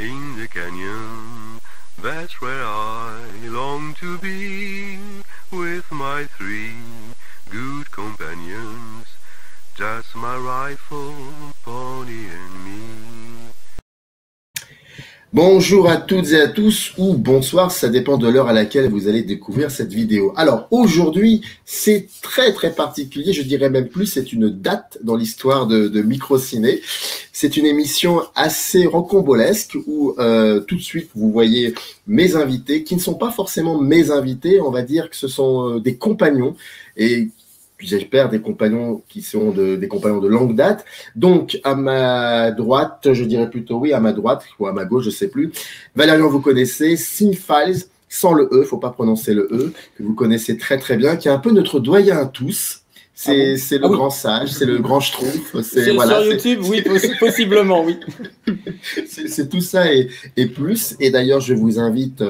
In the canyon, that's where I long to be, with my three good companions, just my rifle, pony and me. Bonjour à toutes et à tous, ou bonsoir, ça dépend de l'heure à laquelle vous allez découvrir cette vidéo. Alors aujourd'hui, c'est très particulier, je dirais même plus, c'est une date dans l'histoire de Microciné. C'est une émission assez rocambolesque où tout de suite vous voyez mes invités, qui ne sont pas forcément mes invités, on va dire que ce sont des compagnons, et j'espère des compagnons qui sont des compagnons de longue date. Donc, à ma droite, je dirais plutôt oui, à ma droite, ou à ma gauche, je sais plus. Valérian, vous connaissez. Cinefiles, sans le E, faut pas prononcer le E, que vous connaissez très bien, qui est un peu notre doyen à tous. C'est le grand sage, c'est le grand schtroumpf. Voilà, sur YouTube, oui, possiblement, oui. C'est tout ça et plus. Et d'ailleurs, je vous invite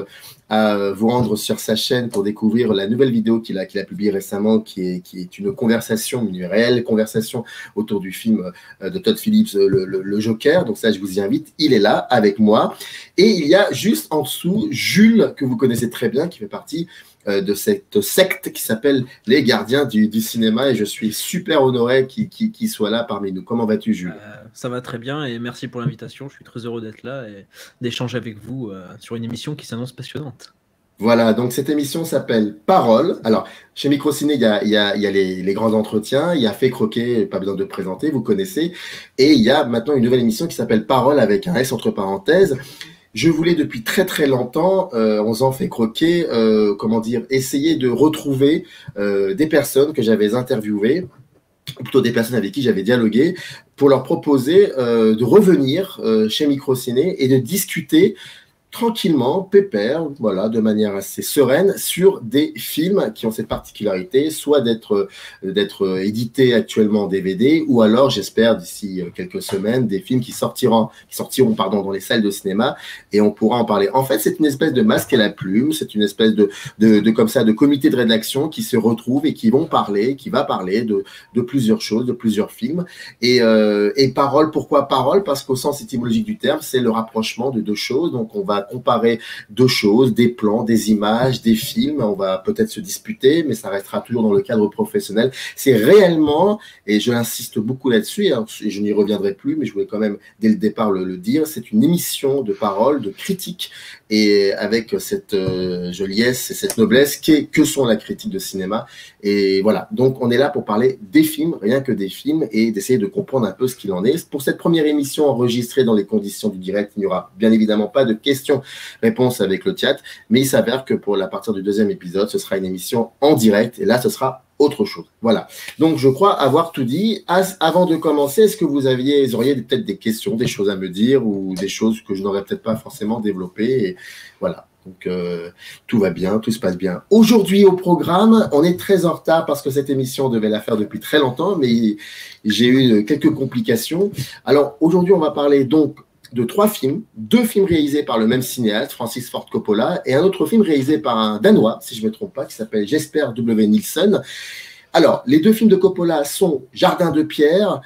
à vous rendre sur sa chaîne pour découvrir la nouvelle vidéo qu'il a publiée récemment, qui est une conversation, une réelle conversation autour du film de Todd Phillips, le Joker. Donc ça, je vous y invite. Il est là avec moi. Et il y a juste en dessous Jules, que vous connaissez très bien, qui fait partie de cette secte qui s'appelle les Gardiens du cinéma, et je suis super honoré qu'il soit là parmi nous. Comment vas-tu, Jules? Ça va très bien et merci pour l'invitation. Je suis très heureux d'être là et d'échanger avec vous sur une émission qui s'annonce passionnante. Voilà, donc cette émission s'appelle Parole. Alors, chez Microciné, il y a les grands entretiens, il y a Fait Croquer, pas besoin de présenter, vous connaissez, et il y a maintenant une nouvelle émission qui s'appelle Parole avec un S entre parenthèses. Je voulais depuis très longtemps, on en fait croquer, essayer de retrouver des personnes que j'avais interviewées, ou plutôt des personnes avec qui j'avais dialogué, pour leur proposer de revenir chez Microciné et de discuter tranquillement, pépère, voilà, de manière assez sereine, sur des films qui ont cette particularité, soit d'être édités actuellement en DVD, ou alors, j'espère, d'ici quelques semaines, des films qui sortiront dans les salles de cinéma, et on pourra en parler. En fait, c'est une espèce de masque et la plume, c'est une espèce de comité de rédaction qui se retrouvent et qui va parler de plusieurs choses, de plusieurs films, et parole, pourquoi parole? Parce qu'au sens étymologique du terme, c'est le rapprochement de deux choses, donc on va comparer deux choses, des plans, des images, des films. On va peut-être se disputer, mais ça restera toujours dans le cadre professionnel. C'est réellement, et je insiste beaucoup là-dessus, et je n'y reviendrai plus, mais je voulais quand même dès le départ le dire, c'est une émission de parole, de critique, et avec cette joliesse et cette noblesse que sont la critique de cinéma. Et voilà, donc on est là pour parler des films, rien que des films, et d'essayer de comprendre un peu ce qu'il en est. Pour cette première émission enregistrée dans les conditions du direct, il n'y aura bien évidemment pas de questions-réponses avec le chat, mais il s'avère que à partir du deuxième épisode, ce sera une émission en direct, et là, ce sera autre chose. Voilà. Donc, je crois avoir tout dit. Avant de commencer, est-ce que vous auriez peut-être des questions, des choses à me dire, ou des choses que je n'aurais peut-être pas forcément développées, et voilà. Donc, tout va bien, tout se passe bien. Aujourd'hui, au programme, on est très en retard parce que cette émission, on devait la faire depuis très longtemps, mais j'ai eu quelques complications. Alors, aujourd'hui, on va parler donc de 3 films, 2 films réalisés par le même cinéaste, Francis Ford Coppola, et un autre film réalisé par un Danois, si je ne me trompe pas, qui s'appelle Jesper W. Nielsen. Alors, les 2 films de Coppola sont Jardin de pierre,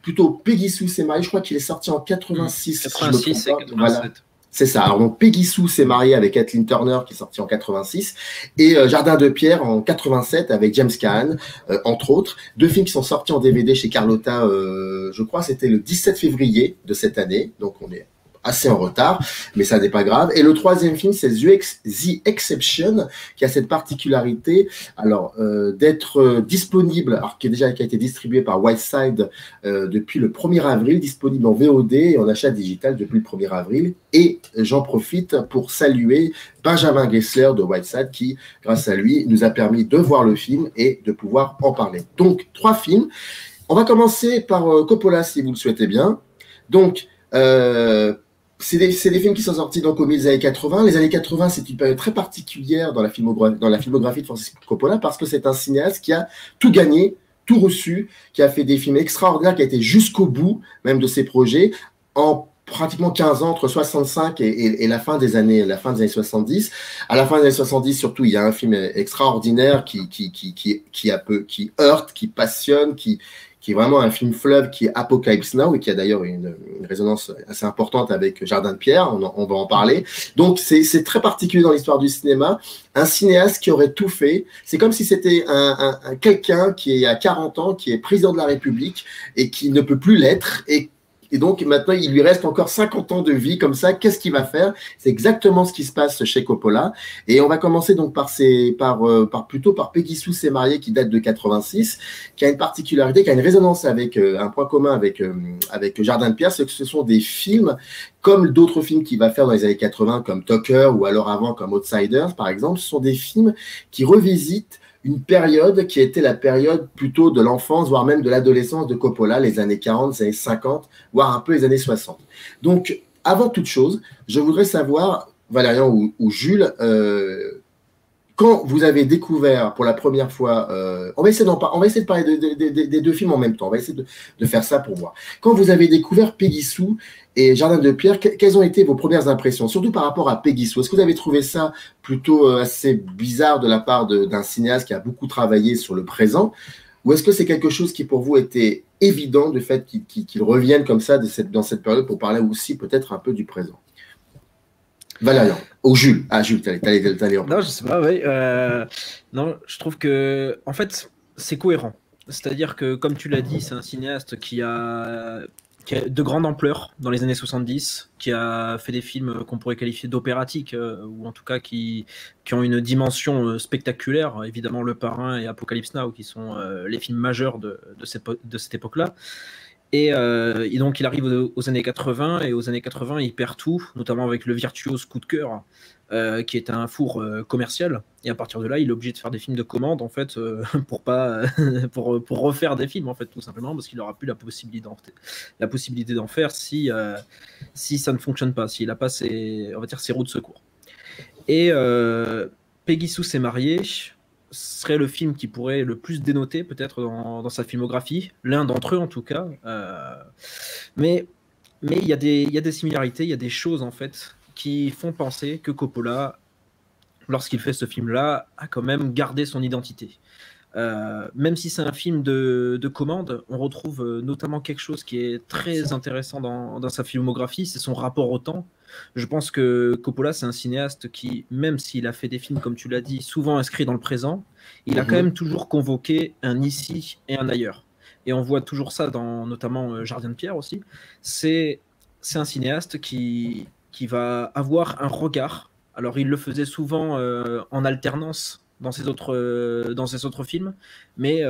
plutôt Peggy Sue s'est mariée, je crois qu'il est sorti en 86. 86 si je me trompe et pas. 87. Voilà. C'est ça. Alors, donc, Peggy Sue s'est mariée avec Kathleen Turner, qui est sortie en 86, et Jardin de pierre en 87 avec James Caan, entre autres. 2 films qui sont sortis en DVD chez Carlotta, je crois, c'était le 17 février de cette année. Donc, on est assez en retard, mais ça n'est pas grave. Et le 3e film, c'est The Exception, qui a cette particularité, alors d'être disponible, alors qui a été distribué par Whiteside depuis le 1er avril, disponible en VOD et en achat digital depuis le 1er avril. Et j'en profite pour saluer Benjamin Gessler de Whiteside, qui, grâce à lui, nous a permis de voir le film et de pouvoir en parler. Donc, 3 films. On va commencer par Coppola, si vous le souhaitez bien. Donc, c'est des films qui sont sortis donc au milieu des années 80. Les années 80, c'est une période très particulière dans la filmographie de Francis Coppola, parce que c'est un cinéaste qui a tout gagné, tout reçu, qui a fait des films extraordinaires, qui a été jusqu'au bout même de ses projets, en pratiquement 15 ans, entre 65 et la fin des années 70. À la fin des années 70, surtout, il y a un film extraordinaire qui heurte, qui passionne, qui est vraiment un film fleuve, qui est Apocalypse Now, et qui a d'ailleurs une résonance assez importante avec Jardin de Pierre, on va en parler. Donc c'est très particulier dans l'histoire du cinéma, un cinéaste qui aurait tout fait, c'est comme si c'était quelqu'un qui est à 40 ans, qui est président de la République, et qui ne peut plus l'être, et donc maintenant il lui reste encore 50 ans de vie comme ça, qu'est-ce qu'il va faire? C'est exactement ce qui se passe chez Coppola, et on va commencer donc plutôt par Peggy Sue s'est mariée, qui date de 86, qui a une particularité, qui a une résonance avec un point commun avec Jardin de Pierre, c'est que ce sont des films comme d'autres films qu'il va faire dans les années 80 comme Tucker, ou alors avant comme Outsiders par exemple. Ce sont des films qui revisitent une période qui était la période plutôt de l'enfance, voire même de l'adolescence de Coppola, les années 40, les années 50, voire un peu les années 60. Donc, avant toute chose, je voudrais savoir, Valérian ou Jules, quand vous avez découvert pour la première fois, on va essayer de parler des deux films en même temps, on va essayer de faire ça pour voir. Quand vous avez découvert Peggy Sue et Jardin de Pierre, quelles ont été vos premières impressions, surtout par rapport à Peggy Sue? Est-ce que vous avez trouvé ça plutôt assez bizarre de la part d'un cinéaste qui a beaucoup travaillé sur le présent, ou est-ce que c'est quelque chose qui pour vous était évident, du fait qu'il revienne comme ça dans cette période pour parler aussi peut-être un peu du présent? Valérian, ou Jules. Ah, Jules, t'allais en... Non, je sais pas, oui. Non, je trouve que, en fait, c'est cohérent. C'est-à-dire que, comme tu l'as dit, c'est un cinéaste qui a de grande ampleur dans les années 70, qui a fait des films qu'on pourrait qualifier d'opératiques, ou en tout cas qui ont une dimension spectaculaire. Évidemment, Le Parrain et Apocalypse Now, qui sont les films majeurs de cette époque-là. Et donc, il arrive aux années 80, et aux années 80, il perd tout, notamment avec le virtuose Coup de cœur, qui est un four commercial. Et à partir de là, il est obligé de faire des films de commande, en fait, pour refaire des films, en fait, tout simplement, parce qu'il n'aura plus la possibilité d'en faire si ça ne fonctionne pas, s'il n'a pas ses roues de secours. Et Peggy Sue s'est mariée. Serait le film qui pourrait le plus dénoter peut-être dans sa filmographie, l'un d'entre eux en tout cas, mais il y a des similarités, il y a des choses en fait qui font penser que Coppola, lorsqu'il fait ce film-là, a quand même gardé son identité. Même si c'est un film de commande, on retrouve notamment quelque chose qui est très intéressant dans sa filmographie, c'est son rapport au temps. Je pense que Coppola, c'est un cinéaste qui, même s'il a fait des films, comme tu l'as dit, souvent inscrits dans le présent, il a quand même toujours convoqué un ici et un ailleurs. Et on voit toujours ça dans notamment Jardin de Pierre aussi. C'est un cinéaste qui va avoir un regard. Alors, il le faisait souvent en alternance dans ses autres films, mais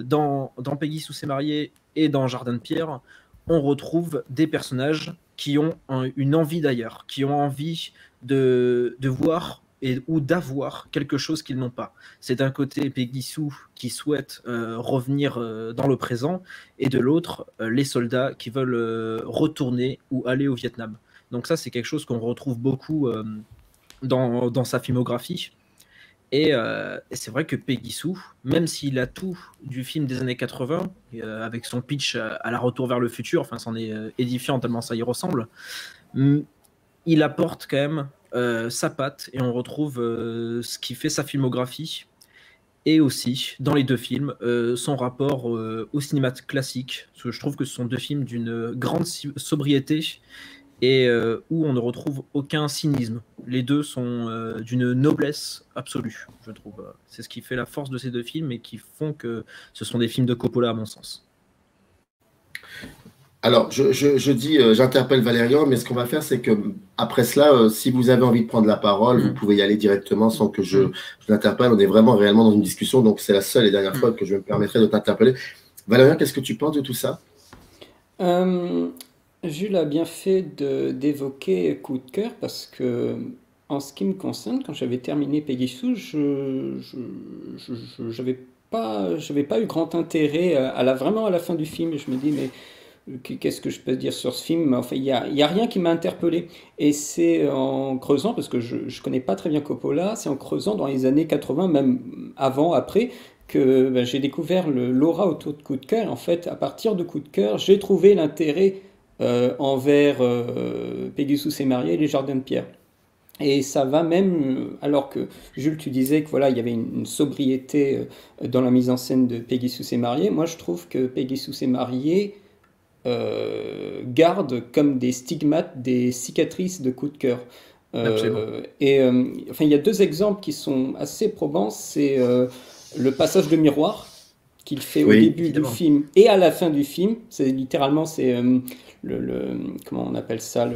dans Peggy Sue s'est mariée et dans Jardin de Pierre, on retrouve des personnages qui ont une envie d'ailleurs, qui ont envie de voir ou d'avoir quelque chose qu'ils n'ont pas. C'est d'un côté Peggy Sue qui souhaite revenir dans le présent, et de l'autre, les soldats qui veulent retourner ou aller au Vietnam. Donc ça, c'est quelque chose qu'on retrouve beaucoup dans sa filmographie. Et c'est vrai que Peggy Sue, même s'il a tout du film des années 80, avec son pitch à la Retour vers le futur, enfin c'en est édifiant tellement ça y ressemble, il apporte quand même sa patte, et on retrouve ce qui fait sa filmographie, et aussi dans les deux films son rapport au cinéma classique, parce que je trouve que ce sont deux films d'une grande sobriété, et où on ne retrouve aucun cynisme. Les deux sont d'une noblesse absolue, je trouve. C'est ce qui fait la force de ces deux films, et qui font que ce sont des films de Coppola, à mon sens. Alors, j'interpelle Valérian, mais ce qu'on va faire, c'est que après cela, si vous avez envie de prendre la parole, vous pouvez y aller directement sans que je l'interpelle. On est vraiment réellement dans une discussion, donc c'est la seule et dernière fois que je me permettrai de t'interpeller. Valérian, qu'est-ce que tu penses de tout ça? Jules a bien fait d'évoquer Coup de cœur, parce que, en ce qui me concerne, quand j'avais terminé Peggy Sue, je n'avais pas eu grand intérêt vraiment à la fin du film. Je me dis, mais qu'est-ce que je peux dire sur ce film? Enfin, il y a rien qui m'a interpellé. Et c'est en creusant, parce que je connais pas très bien Coppola, c'est en creusant dans les années 80, même avant, après, que j'ai découvert l'aura autour de Coup de cœur. En fait, à partir de Coup de cœur, j'ai trouvé l'intérêt envers Pegasus et marié et les jardins de pierre. Et ça va même, alors que Jules, tu disais que voilà, il y avait une sobriété dans la mise en scène de Pegasus et marié. Moi, je trouve que Pegasus et marié garde comme des stigmates des cicatrices de coups de cœur. Enfin, il y a deux exemples qui sont assez probants. C'est le passage de miroir qu'il fait au début du film et à la fin du film. C'est littéralement comment on appelle ça,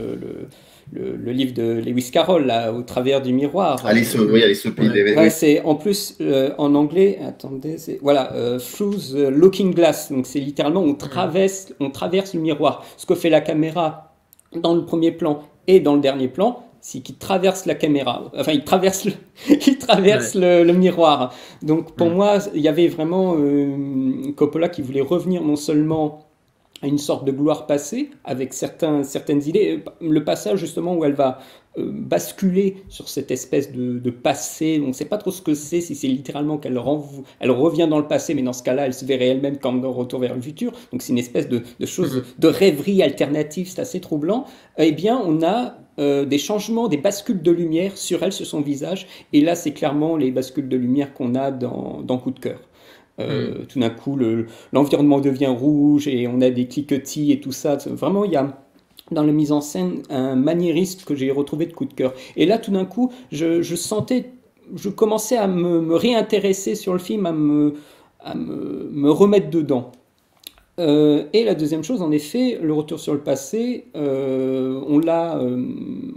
le livre de Lewis Carroll, là, au travers du miroir. Alice au pays des rêves. C'est en plus en anglais, attendez, through the looking glass. Donc c'est littéralement on traverse le miroir. Ce que fait la caméra dans le premier plan et dans le dernier plan, c'est qu'il traverse la caméra. Enfin, il traverse le miroir. Donc pour moi, il y avait vraiment Coppola qui voulait revenir non seulement à une sorte de gloire passée, avec certaines idées. Le passage, justement, où elle va basculer sur cette espèce de passé, on ne sait pas trop ce que c'est, si c'est littéralement qu'elle elle revient dans le passé, mais dans ce cas-là, elle se verrait elle-même comme dans Retour vers le futur, donc c'est une espèce de chose, de rêverie alternative, c'est assez troublant. Eh bien, on a des changements, des bascules de lumière sur elle, sur son visage, et là, c'est clairement les bascules de lumière qu'on a dans Coup de cœur. Tout d'un coup, l'environnement devient rouge et on a des cliquetis et tout ça. Vraiment, il y a dans la mise en scène un maniérisme que j'ai retrouvé de Coup de cœur. Et là, tout d'un coup, je commençais à me réintéresser sur le film, à me remettre dedans. Et la deuxième chose, en effet, le retour sur le passé, on l'a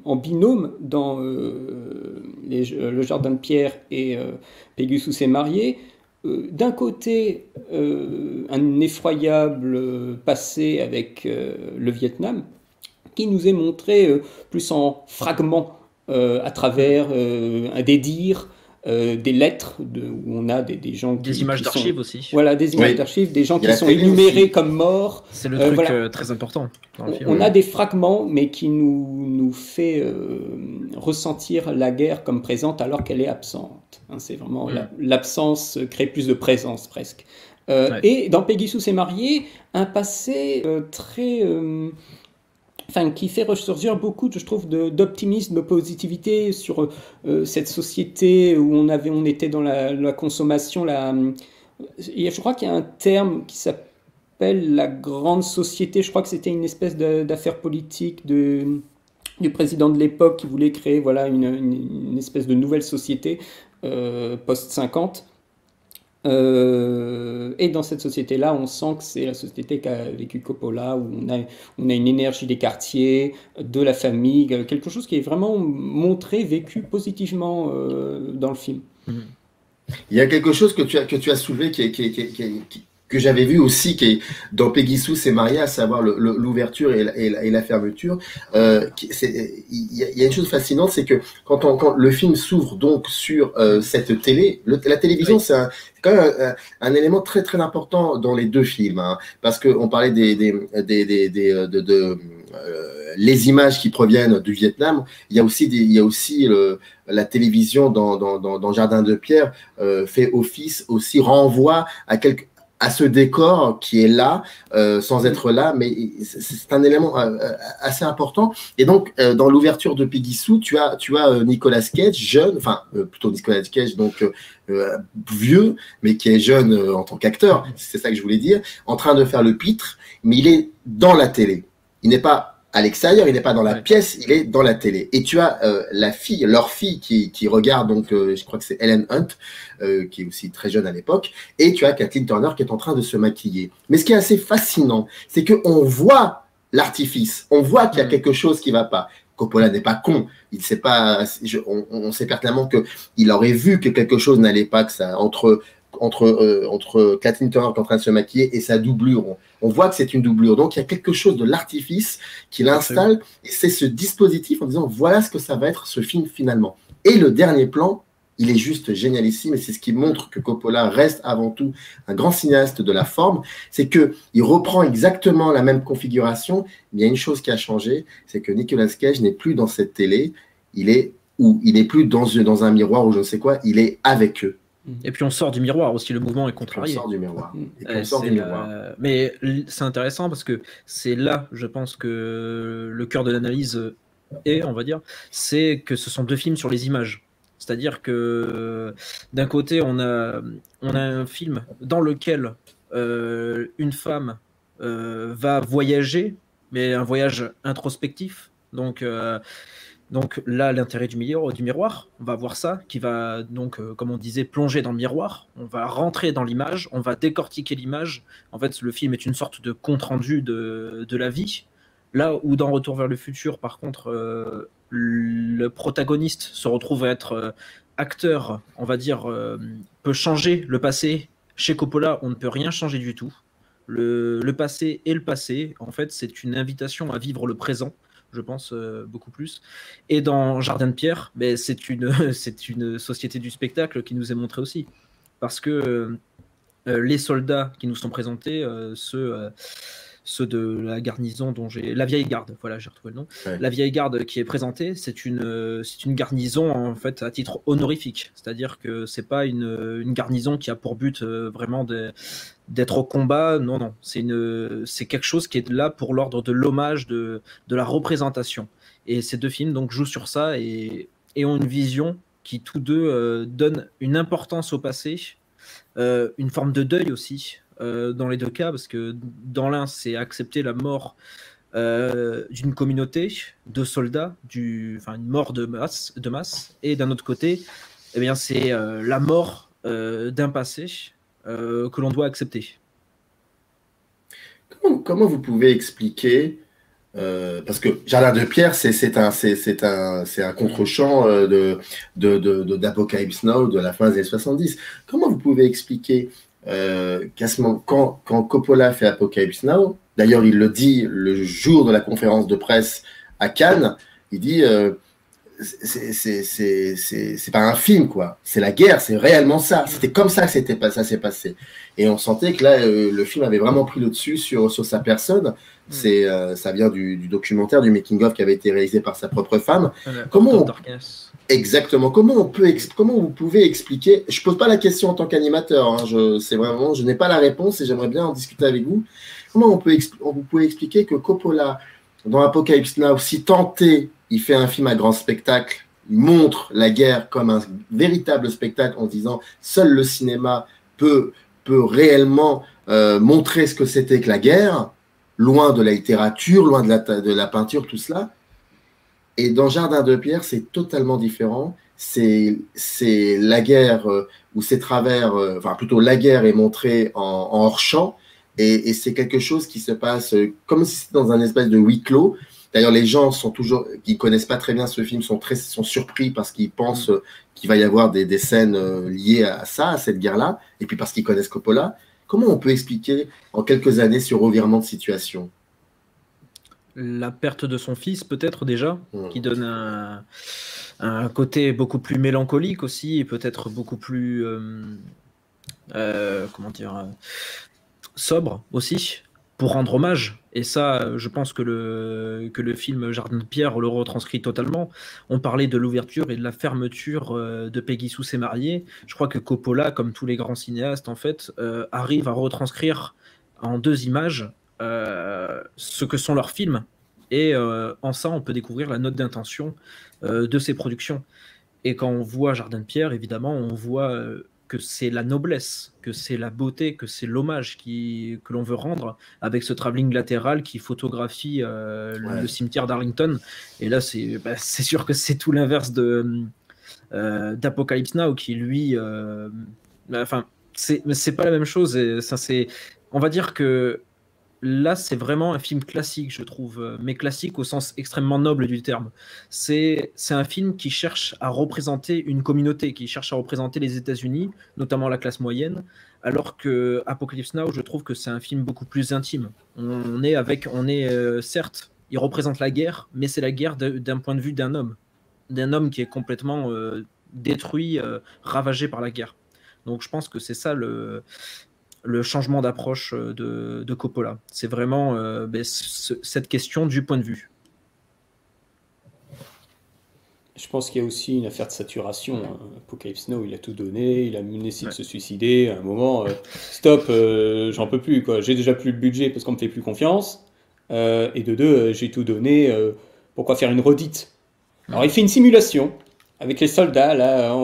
en binôme dans le jardin de pierre et Pegasus est marié. D'un côté, un effroyable passé avec le Vietnam, qui nous est montré plus en fragments à travers des dires, des lettres, où on a des gens des images d'archives aussi. Voilà, des images d'archives, des gens qui sont énumérés comme morts. C'est le truc très important dans le film. On a des fragments, mais qui nous fait ressentir la guerre comme présente alors qu'elle est absente. Hein, c'est vraiment l'absence crée plus de présence presque. Et dans Pegasus est marié, un passé très... qui fait ressurgir beaucoup, je trouve, d'optimisme, de positivité sur cette société où on était dans la consommation. Je crois qu'il y a un terme qui s'appelle la grande société. Je crois que c'était une espèce d'affaire politique du président de l'époque qui voulait créer une espèce de nouvelle société post-50. Et dans cette société-là, on sent que c'est la société qu'a vécu Coppola, où on a une énergie des quartiers, de la famille, quelque chose qui est vraiment montré, vécu positivement dans le film. Il y a quelque chose que tu as soulevé que j'avais vu aussi, qui est dans Pegasus et marié, à savoir l'ouverture et la fermeture. Il y a une chose fascinante, c'est que quand le film s'ouvre donc sur cette télé, la télévision, c'est quand même un élément très très important dans les deux films, hein, parce qu'on parlait les images qui proviennent du Vietnam. Il y a aussi la télévision dans Jardin de Pierre fait office aussi, renvoie à ce décor qui est là, sans être là, mais c'est un élément assez important. Et donc, dans l'ouverture de Pegasus, tu as Nicolas Cage, jeune, plutôt Nicolas Cage, donc vieux, mais qui est jeune en tant qu'acteur, c'est ça que je voulais dire, en train de faire le pitre, mais il est dans la télé. Il n'est pas à l'extérieur, il n'est pas dans la pièce, il est dans la télé. Et tu as leur fille qui regarde, donc je crois que c'est Helen Hunt, qui est aussi très jeune à l'époque, et tu as Kathleen Turner qui est en train de se maquiller. Mais ce qui est assez fascinant, c'est qu'on voit l'artifice, on voit qu'il y a quelque chose qui ne va pas. Coppola n'est pas con, il sait pas, on sait pertinemment qu'il aurait vu que quelque chose n'allait pas, que ça entre Kathleen Turner qui est en train de se maquiller et sa doublure. On voit que c'est une doublure. Donc, il y a quelque chose de l'artifice qu'il installe, et c'est ce dispositif en disant voilà ce que ça va être ce film finalement. Et le dernier plan, il est juste génialissime, et c'est ce qui montre que Coppola reste avant tout un grand cinéaste de la forme, c'est qu'il reprend exactement la même configuration, mais il y a une chose qui a changé, c'est que Nicolas Cage n'est plus dans cette télé, il n'est plus dans un miroir ou je ne sais quoi, il est avec eux. Et puis on sort du miroir aussi, le mouvement est Et puis on contrarié. sort du miroir. Et puis Euh, on sort du c'est, miroir. mais c'est intéressant parce que c'est là, je pense que le cœur de l'analyse est, on va dire, c'est que ce sont deux films sur les images. C'est-à-dire que d'un côté, on a un film dans lequel une femme va voyager, mais un voyage introspectif. Donc là, l'intérêt du miroir, on va voir ça, qui va donc, comme on disait, plonger dans le miroir. On va rentrer dans l'image, on va décortiquer l'image. En fait, le film est une sorte de compte-rendu de la vie. Là où dans Retour vers le futur, par contre, le protagoniste se retrouve à être acteur, on va dire, peut changer le passé. Chez Coppola, on ne peut rien changer du tout. Le passé est le passé. En fait, c'est une invitation à vivre le présent, je pense, beaucoup plus. Et dans Jardin de Pierre, ben, c'est une société du spectacle qui nous est montrée aussi. Parce que les soldats qui nous sont présentés, ceux de la garnison dont j'ai... La vieille garde, voilà, j'ai retrouvé le nom. Ouais. La vieille garde qui est présentée, c'est une garnison en fait à titre honorifique. C'est-à-dire que c'est pas une garnison qui a pour but vraiment d'être au combat. Non, non. C'est quelque chose qui est là pour l'ordre de l'hommage, de la représentation. Et ces deux films donc jouent sur ça et ont une vision qui tous deux donnent une importance au passé, une forme de deuil aussi dans les deux cas, parce que dans l'un, c'est accepter la mort d'une communauté de soldats, une mort de masse, et d'un autre côté, eh bien, c'est la mort d'un passé que l'on doit accepter. Comment vous pouvez expliquer, parce que Jardin de Pierre, c'est un contre-champ d'Apocalypse Now de la fin des années 70. Comment vous pouvez expliquer quand Coppola fait Apocalypse Now, d'ailleurs il le dit le jour de la conférence de presse à Cannes, il dit c'est pas un film, quoi, c'est la guerre, c'est réellement ça, c'était comme ça que ça s'est passé, et on sentait que là le film avait vraiment pris le dessus sur sa personne. Ça vient du documentaire, du making of qui avait été réalisé par sa propre femme. Exactement. Comment vous pouvez expliquer? Je pose pas la question en tant qu'animateur. Hein, je n'ai pas la réponse et j'aimerais bien en discuter avec vous. Comment vous pouvez expliquer que Coppola, dans Apocalypse Now, si tenté, il fait un film à grand spectacle, il montre la guerre comme un véritable spectacle en disant seul le cinéma peut réellement montrer ce que c'était que la guerre, loin de la littérature, loin de la peinture, tout cela. Et dans Jardin de Pierre, c'est totalement différent. C'est la guerre ou ses travers, enfin plutôt la guerre est montrée en hors-champ, et c'est quelque chose qui se passe comme si c'était dans un espèce de huis clos. D'ailleurs, les gens qui connaissent pas très bien ce film sont surpris parce qu'ils pensent qu'il va y avoir des scènes liées à ça, à cette guerre-là, et puis parce qu'ils connaissent Coppola. Comment on peut expliquer en quelques années ce revirement de situation? La perte de son fils, peut-être déjà, qui donne un côté beaucoup plus mélancolique aussi, et peut-être beaucoup plus, sobre aussi, pour rendre hommage. Et ça, je pense que le film Jardin de Pierre le retranscrit totalement. On parlait de l'ouverture et de la fermeture de Peggy Sue s'est mariée. Je crois que Coppola, comme tous les grands cinéastes, en fait, arrive à retranscrire en deux images ce que sont leurs films. Et en ça, on peut découvrir la note d'intention de ces productions. Et quand on voit Jardin de Pierre, évidemment, on voit que c'est la noblesse, que c'est la beauté, que c'est l'hommage que l'on veut rendre avec ce travelling latéral qui photographie le cimetière d'Arlington. Et là, c'est sûr que c'est tout l'inverse d'Apocalypse Now qui, lui... c'est pas la même chose. Et ça, on va dire que là, c'est vraiment un film classique, je trouve, mais classique au sens extrêmement noble du terme. C'est un film qui cherche à représenter une communauté, qui cherche à représenter les États-Unis, notamment la classe moyenne, alors que Apocalypse Now, je trouve que c'est un film beaucoup plus intime. Certes, il représente la guerre, mais c'est la guerre d'un point de vue d'un homme qui est complètement détruit, ravagé par la guerre. Donc je pense que c'est ça le changement d'approche de Coppola. C'est vraiment cette question du point de vue. Je pense qu'il y a aussi une affaire de saturation, hein. Apocalypse Now, il a tout donné, il a menacé de se suicider. À un moment, stop, j'en peux plus, quoi. J'ai déjà plus le budget parce qu'on me fait plus confiance. Et de deux, j'ai tout donné. Pourquoi faire une redite? Alors, il fait une simulation avec les soldats, là,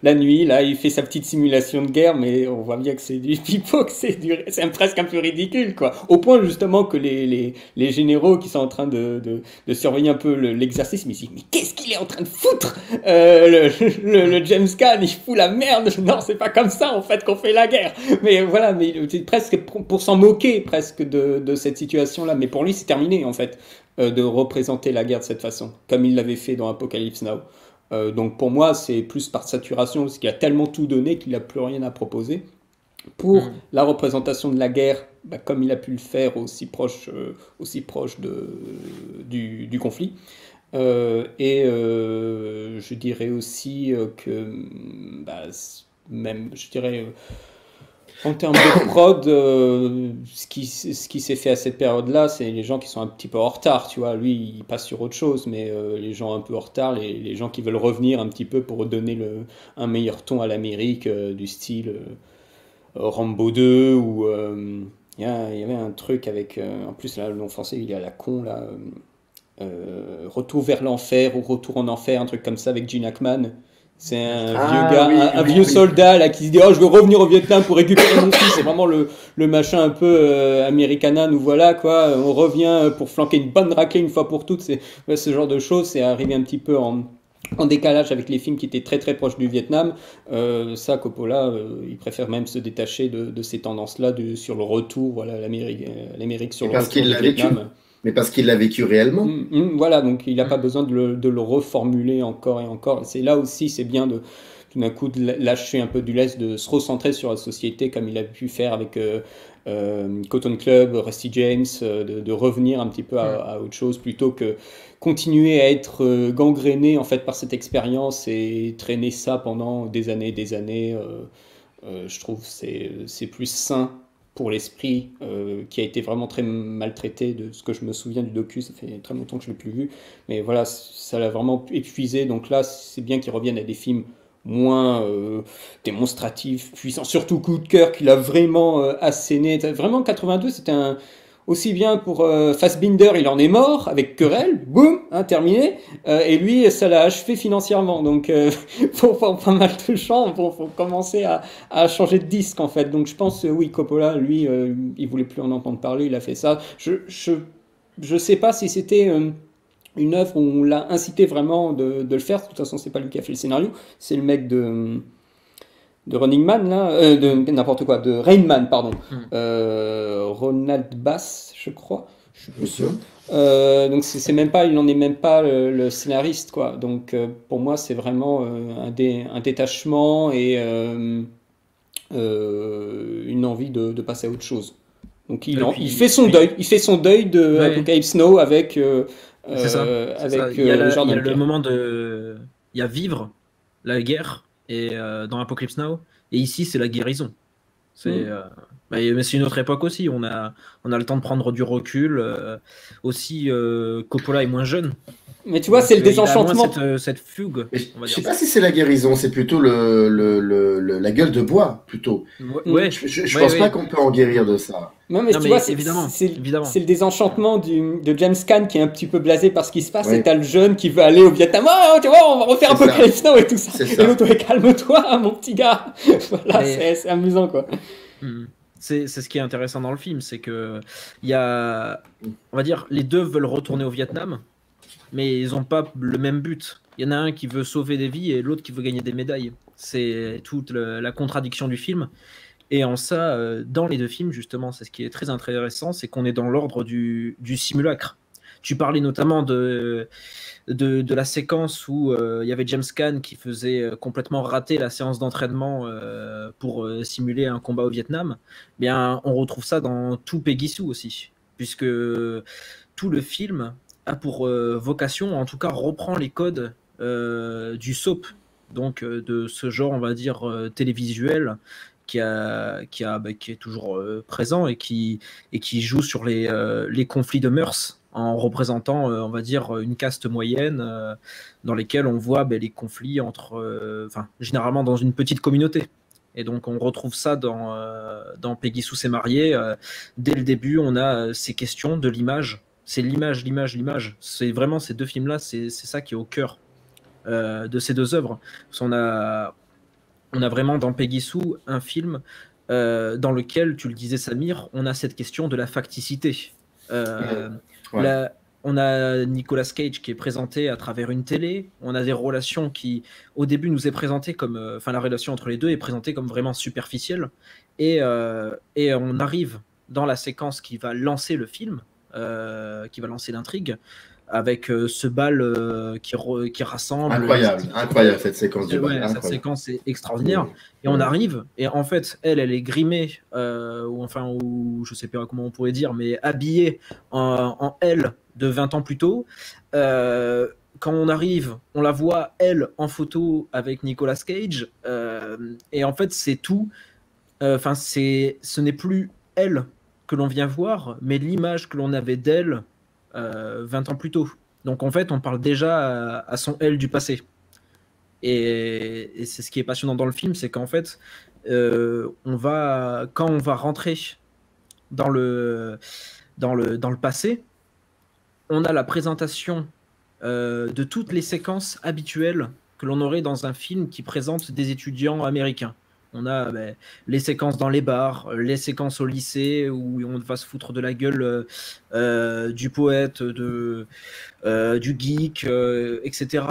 la nuit, là, il fait sa petite simulation de guerre, mais on voit bien que c'est du pipeau, que c'est presque un peu ridicule, quoi. Au point, justement, que les généraux qui sont en train de surveiller un peu l'exercice, mais ils disent, mais qu'est-ce qu'il est en train de foutre? Le James Caan, il fout la merde. Non, c'est pas comme ça, en fait, qu'on fait la guerre. Mais voilà, mais c'est presque pour s'en moquer, presque, de cette situation-là. Mais pour lui, c'est terminé, en fait, de représenter la guerre de cette façon, comme il l'avait fait dans Apocalypse Now. Donc pour moi, c'est plus par saturation, parce qu'il a tellement tout donné qu'il n'a plus rien à proposer. Pour la représentation de la guerre, comme il a pu le faire aussi proche du conflit. Je dirais aussi que, même, je dirais, en termes de prod, ce qui s'est fait à cette période-là, c'est les gens qui sont un petit peu en retard, tu vois. Lui, il passe sur autre chose, mais les gens un peu en retard, les gens qui veulent revenir un petit peu pour donner un meilleur ton à l'Amérique, du style Rambo 2, ou il y avait un truc avec, en plus là, le nom français, il est à la con, là, Retour vers l'enfer, ou Retour en enfer, un truc comme ça, avec Gene Hackman. C'est un vieux gars, un vieux soldat là qui se dit oh je veux revenir au Vietnam pour récupérer mon fils. C'est vraiment le machin un peu Americana, nous voilà quoi. On revient pour flanquer une bonne raclée une fois pour toutes. C'est ce genre de choses. C'est arrivé un petit peu en décalage avec les films qui étaient très très proches du Vietnam. Ça, Coppola, il préfère même se détacher de ces tendances-là sur le retour, voilà, l'Amérique sur le retour du Vietnam. Mais parce qu'il l'a vécu réellement. Voilà, donc il n'a pas besoin de le reformuler encore et encore. C'est là aussi, c'est bien de tout d'un coup de lâcher un peu du lest, de se recentrer sur la société comme il a pu faire avec Cotton Club, Rusty James, de revenir un petit peu à autre chose plutôt que continuer à être gangréné en fait par cette expérience et traîner ça pendant des années, des années. Je trouve que c'est plus sain pour l'esprit, qui a été vraiment très maltraité, de ce que je me souviens du docu, ça fait très longtemps que je ne l'ai plus vu, mais voilà, ça l'a vraiment épuisé, donc là, c'est bien qu'ils reviennent à des films moins démonstratifs, puissants, surtout Coup de cœur, qu'il a vraiment asséné, vraiment 82, c'était aussi bien pour Fassbinder, il en est mort, avec Querelle, boum, terminé, et lui, ça l'a achevé financièrement, donc pour pas mal de gens, faut commencer à changer de disque, en fait, donc je pense, oui, Coppola, lui, il voulait plus en entendre parler, il a fait ça, je sais pas si c'était une œuvre où on l'a incité vraiment de le faire, de toute façon, c'est pas lui qui a fait le scénario, c'est le mec de Running Man, là, de n'importe quoi, de Rain Man, pardon. Ronald Bass, je crois. Je suis plus sûr. Donc c'est même pas, il n'en est même pas le scénariste, quoi. Donc pour moi, c'est vraiment un détachement et une envie de passer à autre chose. Donc il fait son deuil. Il fait son deuil de Apocalypse Now avec c'est ça. avec il y a le moment de, il y a vivre la guerre. Et dans Apocalypse Now, et ici c'est la guérison. Mais c'est une autre époque aussi. On a le temps de prendre du recul. Aussi, Coppola est moins jeune. Mais tu vois, c'est le désenchantement. Il a moins cette fugue. Je sais pas si c'est la guérison, c'est plutôt la gueule de bois, plutôt. Ouais. Je pense pas qu'on peut en guérir de ça. Non, mais tu vois, c'est le désenchantement de James Caan qui est un petit peu blasé par ce qui se passe. Et t'as le jeune qui veut aller au Vietnam. Oh, tu vois, on va refaire un peu Apocalypse Now et tout ça. Et l'autre, calme-toi, mon petit gars. Voilà, c'est amusant, quoi. C'est ce qui est intéressant dans le film, c'est que il y a, on va dire, les deux veulent retourner au Vietnam, mais ils n'ont pas le même but. Il y en a un qui veut sauver des vies et l'autre qui veut gagner des médailles. C'est toute la contradiction du film. Et en ça, dans les deux films, justement, c'est ce qui est très intéressant, c'est qu'on est dans l'ordre du simulacre. Tu parlais notamment de la séquence où il y avait James Caan qui faisait complètement rater la séance d'entraînement pour simuler un combat au Vietnam. Bien, on retrouve ça dans tout Peggy Sue aussi, puisque tout le film a pour vocation, en tout cas reprend les codes du soap, donc de ce genre, on va dire, télévisuel qui est toujours présent et qui joue sur les conflits de mœurs en représentant, on va dire, une caste moyenne dans lesquelles on voit les conflits entre, généralement dans une petite communauté. Et donc on retrouve ça dans Peggy Sue s'est mariée. Dès le début, on a ces questions de l'image. C'est l'image, l'image, l'image. C'est vraiment ces deux films-là, c'est ça qui est au cœur de ces deux œuvres. Parce qu'on on a vraiment dans Peggy Sue un film dans lequel, tu le disais Samir, on a cette question de la facticité. Ouais. On a Nicolas Cage qui est présenté à travers une télé. On a des relations qui, au début, nous est présentée comme, la relation entre les deux est présentée comme vraiment superficielle. Et on arrive dans la séquence qui va lancer le film, qui va lancer l'intrigue, avec ce bal qui rassemble. Incroyable, incroyable cette séquence du bal. Ouais, cette Incroyable. séquence est extraordinaire. Et on arrive, et en fait, elle est grimée, ou je sais pas comment on pourrait dire, mais habillée en elle de 20 ans plus tôt. Quand on arrive, on la voit, elle, en photo avec Nicolas Cage. Et en fait, c'est tout. Ce n'est plus elle que l'on vient voir, mais l'image que l'on avait d'elle 20 ans plus tôt. Donc en fait, on parle déjà à son elle du passé. Et c'est ce qui est passionnant dans le film, c'est qu'en fait, quand on va rentrer dans le passé, on a la présentation de toutes les séquences habituelles que l'on aurait dans un film qui présente des étudiants américains. On a les séquences dans les bars, les séquences au lycée où on va se foutre de la gueule du poète, du geek, etc.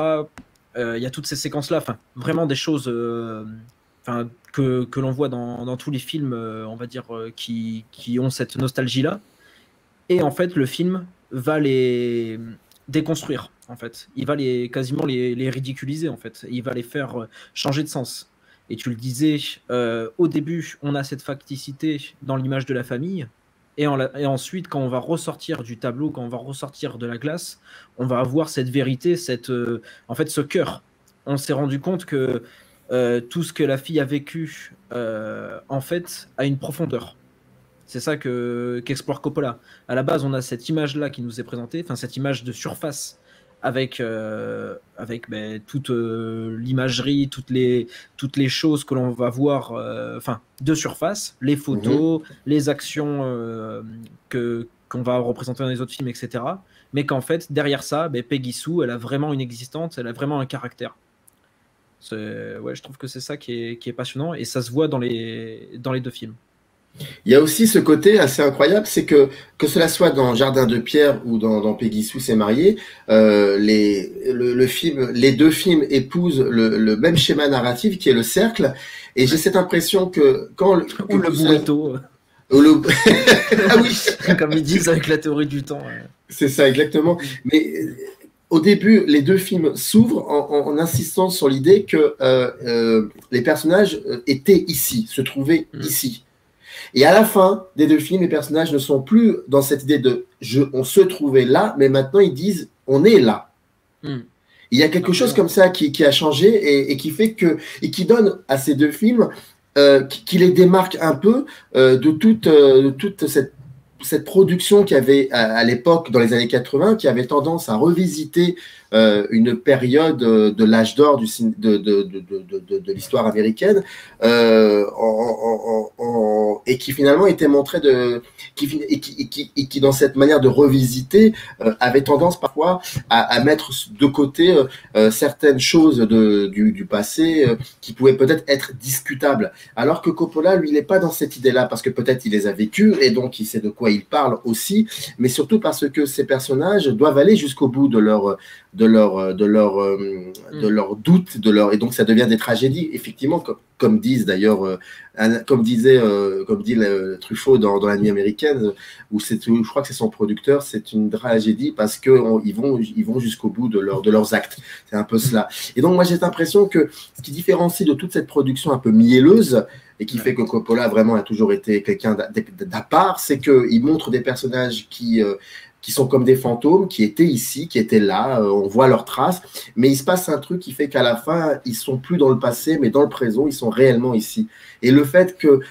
Il y a toutes ces séquences-là, vraiment des choses que l'on voit dans tous les films, on va dire, qui ont cette nostalgie-là. Et en fait, le film va les déconstruire, en fait. Il va quasiment les ridiculiser, en fait. Il va les faire changer de sens. Et tu le disais, au début, on a cette facticité dans l'image de la famille. Et ensuite, quand on va ressortir du tableau, quand on va ressortir de la glace, on va avoir cette vérité, en fait, ce cœur. On s'est rendu compte que tout ce que la fille a vécu, en fait, a une profondeur. C'est ça qu'explore Coppola. À la base, on a cette image-là qui nous est présentée, cette image de surface avec toute l'imagerie, toutes les choses que l'on va voir de surface, les photos, les actions qu'on va représenter dans les autres films, etc. Mais qu'en fait, derrière ça, Peggy Sue, elle a vraiment une existence, elle a vraiment un caractère. Je trouve que c'est ça qui est passionnant et ça se voit dans les deux films. Il y a aussi ce côté assez incroyable, c'est que cela soit dans Jardin de Pierre ou dans Peggy Sue s'est mariée, les deux films épousent le même schéma narratif qui est le cercle. Et j'ai cette impression que quand ou le burrito. Ah oui, comme ils disent avec la théorie du temps. C'est ça exactement. Mais au début, les deux films s'ouvrent en insistant sur l'idée que les personnages étaient ici, se trouvaient ici. Et à la fin des deux films, les personnages ne sont plus dans cette idée de on se trouvait là, mais maintenant ils disent on est là. Il y a quelque chose comme ça qui a changé et qui fait et qui donne à ces deux films, qui les démarque un peu de toute cette production qu'il y avait à l'époque, dans les années 80, qui avait tendance à revisiter une période de l'âge d'or de l'histoire américaine, et qui finalement était montrée qui dans cette manière de revisiter avait tendance parfois à mettre de côté certaines choses du passé qui pouvaient peut-être être discutables, alors que Coppola, lui, il n'est pas dans cette idée-là, parce que peut-être il les a vécues et donc il sait de quoi il parle aussi, mais surtout parce que ces personnages doivent aller jusqu'au bout de leur doute, et donc ça devient des tragédies, effectivement, comme disent d'ailleurs, comme dit Truffaut dans La Nuit américaine, où je crois que c'est son producteur, c'est une tragédie parce que ils vont jusqu'au bout de leurs actes. C'est un peu cela. Et donc moi j'ai l'impression que ce qui différencie de toute cette production un peu mielleuse et qui fait que Coppola vraiment a toujours été quelqu'un d'à part, c'est qu'il montre des personnages qui qui sont comme des fantômes, qui étaient ici, qui étaient là, on voit leurs traces, mais il se passe un truc qui fait qu'à la fin, ils sont plus dans le passé, mais dans le présent, ils sont réellement ici. Et le fait que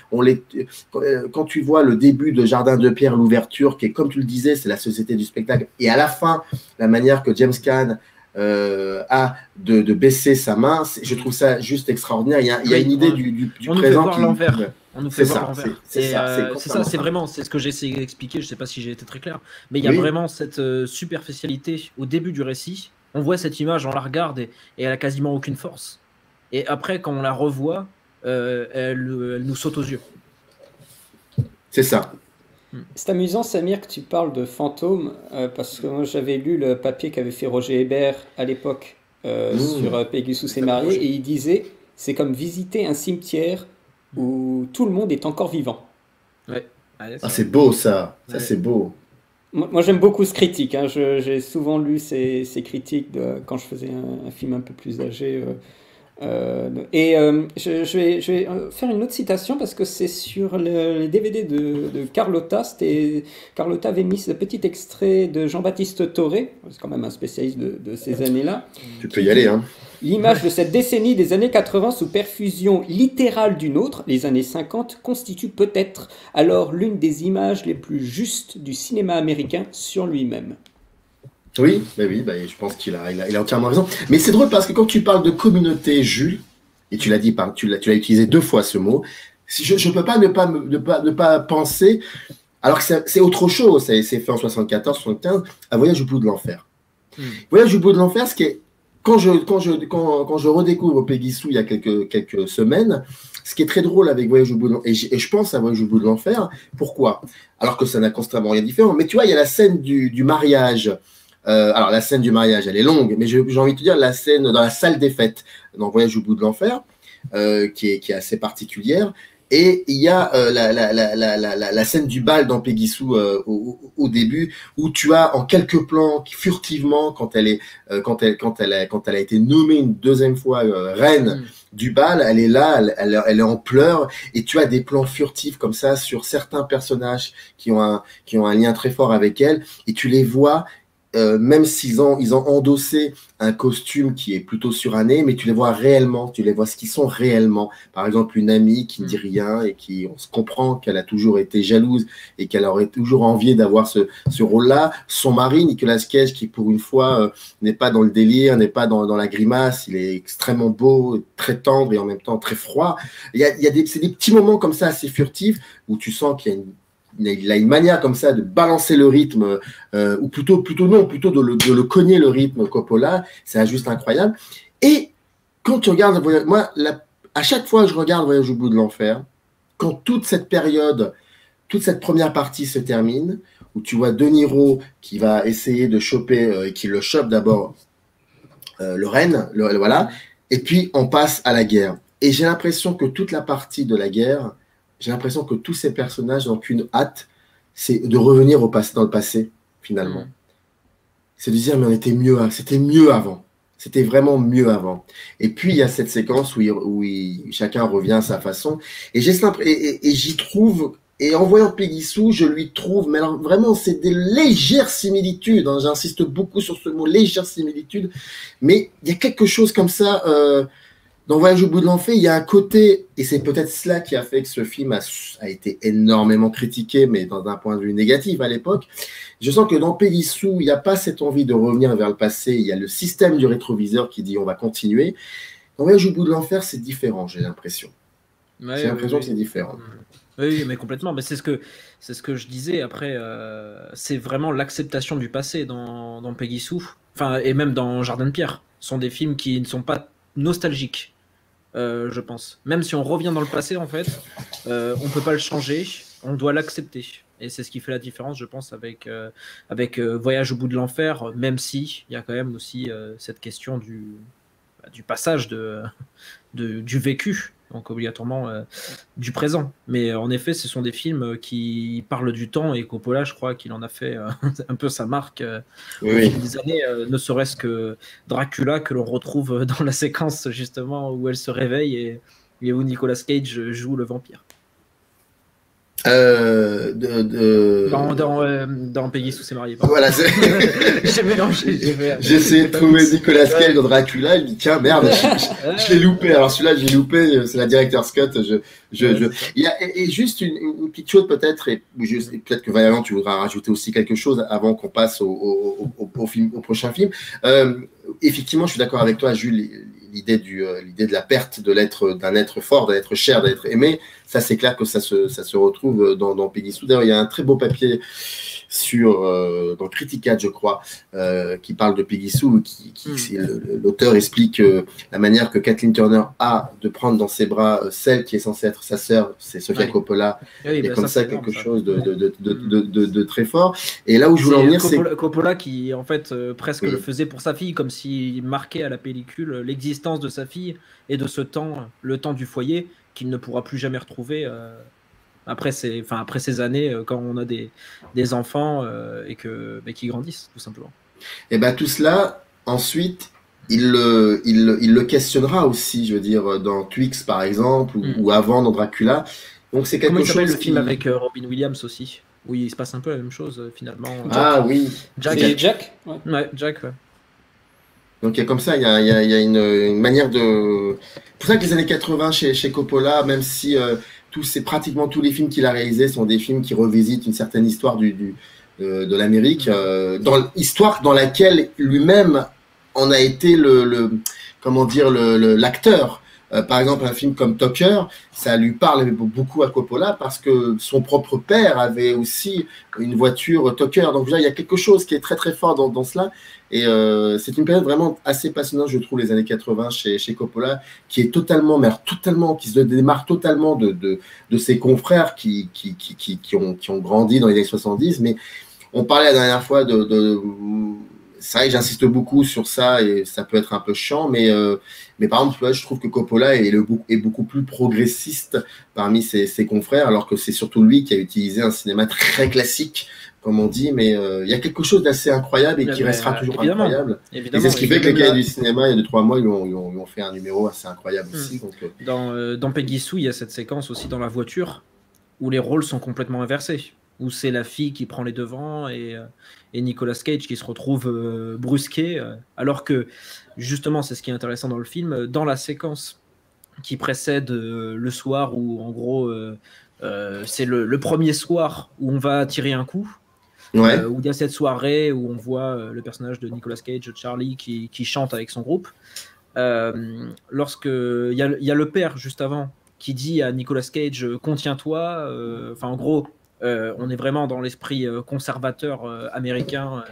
quand tu vois le début de Jardin de Pierre, l'ouverture, qui est, comme tu le disais, c'est la société du spectacle, et à la fin, la manière que James Caan a de baisser sa main, je trouve ça juste extraordinaire. Il y a une idée du on nous présent fait voir l'envers. On nous fait voir l'envers. C'est ça, c'est vraiment, c'est ce que j'ai essayé d'expliquer. Je sais pas si j'ai été très clair, mais il y a vraiment cette superficialité au début du récit. On voit cette image, on la regarde et elle a quasiment aucune force. Et après, quand on la revoit, elle nous saute aux yeux. C'est ça. C'est amusant, Samir, que tu parles de fantômes, parce que moi j'avais lu le papier qu'avait fait Roger Ebert à l'époque sur Pegasus et marié, et il disait c'est comme visiter un cimetière où tout le monde est encore vivant. Ouais. C'est beau ça, ça c'est beau. Moi j'aime beaucoup ce critique, hein. J'ai souvent lu ces critiques quand je faisais un film un peu plus âgé. Je vais faire une autre citation parce que c'est sur les DVD de Carlotta. Carlotta avait mis ce petit extrait de Jean-Baptiste Toré, c'est quand même un spécialiste de ces années-là. Tu peux y aller, hein. L'image de cette décennie des années 80 sous perfusion littérale d'une autre, les années 50, constitue peut-être alors l'une des images les plus justes du cinéma américain sur lui-même. Oui, je pense qu'il a entièrement raison. Mais c'est drôle parce que quand tu parles de communauté, Jules, et tu l'as dit, tu l'as utilisé 2 fois ce mot, je ne peux pas ne pas penser, alors que c'est autre chose, c'est fait en 74, 75, à Voyage au bout de l'enfer. Voyage au bout de l'enfer, ce qui est, quand je redécouvre Peggy Sue il y a quelques semaines, ce qui est très drôle avec Voyage au bout de l'enfer, et je pense à Voyage au bout de l'enfer, pourquoi? Alors que ça n'a constamment rien de différent, mais tu vois, il y a la scène du mariage. Alors la scène du mariage, elle est longue, mais j'ai envie de te dire la scène dans la salle des fêtes, dans Voyage au bout de l'enfer, qui est assez particulière. Et il y a la scène du bal dans Peggy Sue au début, où tu as en quelques plans, furtivement, quand elle a été nommée une 2e fois reine du bal, elle est là, elle est en pleurs, et tu as des plans furtifs comme ça sur certains personnages qui ont un lien très fort avec elle, et tu les vois. Même s'ils ont endossé un costume qui est plutôt suranné, mais tu les vois réellement, tu les vois ce qu'ils sont réellement. Par exemple, une amie qui ne dit rien et on se comprend qu'elle a toujours été jalouse et qu'elle aurait toujours envie d'avoir ce rôle-là. Son mari, Nicolas Cage, qui pour une fois n'est pas dans le délire, n'est pas dans la grimace, il est extrêmement beau, très tendre et en même temps très froid. C'est des petits moments comme ça assez furtifs où tu sens qu'il y a il a une manière comme ça de balancer le rythme, ou plutôt de le cogner le rythme Coppola, c'est juste incroyable. Et quand tu regardes, moi, à chaque fois que je regarde Voyage au bout de l'enfer, quand toute cette période, toute cette première partie se termine, où tu vois De Niro qui va essayer de choper, qui le chope d'abord Lorraine, voilà, et puis on passe à la guerre. Et j'ai l'impression que toute la partie de la guerre, j'ai l'impression que tous ces personnages n'ont qu'une hâte, c'est de revenir dans le passé, finalement. C'est de dire, mais c'était mieux avant. C'était vraiment mieux avant. Et puis, il y a cette séquence où chacun revient à sa façon. Et j'y trouve, et en voyant Peggy Sue, je lui trouve, mais alors vraiment, c'est des légères similitudes. Hein, j'insiste beaucoup sur ce mot, légères similitudes. Mais il y a quelque chose comme ça... dans Voyage au bout de l'enfer, il y a un côté, et c'est peut-être cela qui a fait que ce film a été énormément critiqué, mais dans un point de vue négatif à l'époque. Je sens que dans Peggy Sue, il n'y a pas cette envie de revenir vers le passé. Il y a le système du rétroviseur qui dit on va continuer. Dans Voyage au bout de l'enfer, c'est différent, j'ai l'impression. J'ai l'impression que c'est différent. Oui, mais complètement. Mais c'est ce que je disais. Après, c'est vraiment l'acceptation du passé dans Peggy Sue, et même dans Jardin de Pierre. Ce sont des films qui ne sont pas nostalgiques. Je pense. Même si on revient dans le passé, en fait, on peut pas le changer, on doit l'accepter. Et c'est ce qui fait la différence, je pense, avec Voyage au bout de l'enfer, même si il y a quand même aussi cette question du passage du vécu, donc obligatoirement du présent. Mais en effet, ce sont des films qui parlent du temps, et Coppola, je crois qu'il en a fait un peu sa marque au fil des années, ne serait-ce que Dracula, que l'on retrouve dans la séquence justement où elle se réveille et où Nicolas Cage joue le vampire. Dans Peggy Sue s'est mariée. Voilà, J'ai mélangé. J'ai essayé de trouver Nicolas Cage dans Dracula. Il me dit tiens merde, je l'ai loupé. Alors celui-là j'ai loupé. C'est la director's cut. Il y a et juste une petite chose peut-être et peut-être que Valérie tu voudras rajouter aussi quelque chose avant qu'on passe au prochain film. Effectivement, je suis d'accord avec toi, Jules. L'idée de la perte d'un être fort, d'un être cher, d'un être aimé, ça c'est clair que ça se retrouve dans Peggy Sue. D'ailleurs, il y a un très beau papier dans Criticad, je crois, qui parle de Peggy Sue, l'auteur explique la manière que Kathleen Turner a de prendre dans ses bras celle qui est censée être sa sœur, c'est Sofia Coppola. Il y a comme ça quelque chose de très fort. Et là où je voulais en venir, c'est Coppola qui en fait presque le faisait pour sa fille, comme s'il marquait à la pellicule l'existence de sa fille et de ce temps, le temps du foyer qu'il ne pourra plus jamais retrouver. Après ces années, quand on a des enfants et qui grandissent, tout simplement. Et bien tout cela, ensuite, il le questionnera aussi, je veux dire, dans Twix par exemple, ou avant dans Dracula. Donc c'est quelque chose. Le film avec Robin Williams aussi, où il se passe un peu la même chose finalement. Ah oui. Jack. Ouais, Jack. Ouais. Donc il y a comme ça, il y a une manière de. C'est pour ça que les années 80 chez Coppola, même si pratiquement tous les films qu'il a réalisés sont des films qui revisitent une certaine histoire de l'Amérique, histoire dans laquelle lui-même en a été l'acteur. Par exemple, un film comme Tucker, ça lui parle beaucoup à Coppola parce que son propre père avait aussi une voiture Tucker. Donc il y a quelque chose qui est très très fort dans cela. Et c'est une période vraiment assez passionnante, je trouve, les années 80 chez Coppola, qui est qui se démarre totalement de ses confrères qui ont grandi dans les années 70. Mais on parlait la dernière fois c'est vrai que j'insiste beaucoup sur ça et ça peut être un peu chiant, mais par exemple, je trouve que Coppola est beaucoup plus progressiste parmi ses confrères, alors que c'est surtout lui qui a utilisé un cinéma très classique, comme on dit, mais il y a quelque chose d'assez incroyable et qui restera toujours incroyable. Et c'est ce qui fait que les Cahiers du cinéma, il y a 2-3 mois, ils ont fait un numéro assez incroyable aussi. Donc, dans Peggy Sue, il y a cette séquence aussi dans la voiture où les rôles sont complètement inversés, où c'est la fille qui prend les devants et Nicolas Cage qui se retrouve brusqué, alors que justement c'est ce qui est intéressant dans le film, dans la séquence qui précède le soir où en gros c'est le premier soir où on va tirer un coup, où il y a cette soirée où on voit le personnage de Nicolas Cage, Charlie, qui chante avec son groupe, lorsque il y a le père juste avant qui dit à Nicolas Cage contiens-toi, en gros on est vraiment dans l'esprit conservateur américain,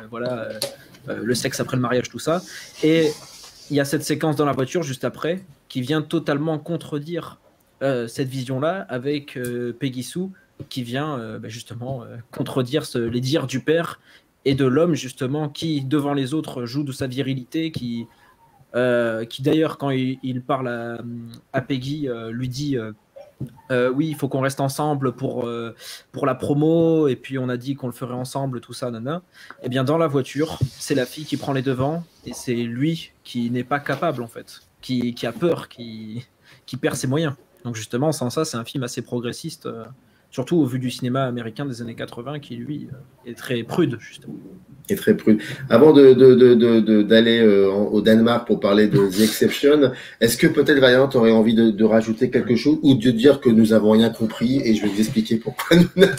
le sexe après le mariage, tout ça. Et il y a cette séquence dans la voiture juste après qui vient totalement contredire cette vision-là avec Peggy Sue qui vient justement contredire les dires du père et de l'homme justement qui, devant les autres, joue de sa virilité, qui d'ailleurs quand il parle à Peggy lui dit oui, il faut qu'on reste ensemble pour la promo, et puis on a dit qu'on le ferait ensemble, tout ça, nana. Et bien dans la voiture, c'est la fille qui prend les devants, et c'est lui qui n'est pas capable en fait, qui a peur, qui perd ses moyens. Donc justement, sans ça, c'est un film assez progressiste, surtout au vu du cinéma américain des années 80, qui lui est très prude justement. Et très prude. Avant d'aller au Danemark pour parler de The Exception, est-ce que peut-être Valérie aurait envie de rajouter quelque chose ou de dire que nous avons rien compris et je vais vous expliquer pourquoi nous non,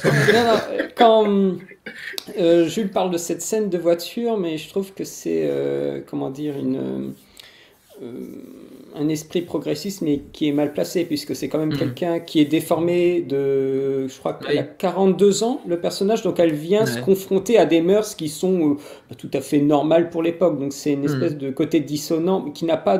quand Jules parle de cette scène de voiture, mais je trouve que c'est un esprit progressiste mais qui est mal placé puisque c'est quand même quelqu'un qui est déformé je crois qu'elle a 42 ans le personnage, donc elle vient se confronter à des mœurs qui sont tout à fait normales pour l'époque, donc c'est une espèce de côté dissonant qui n'a pas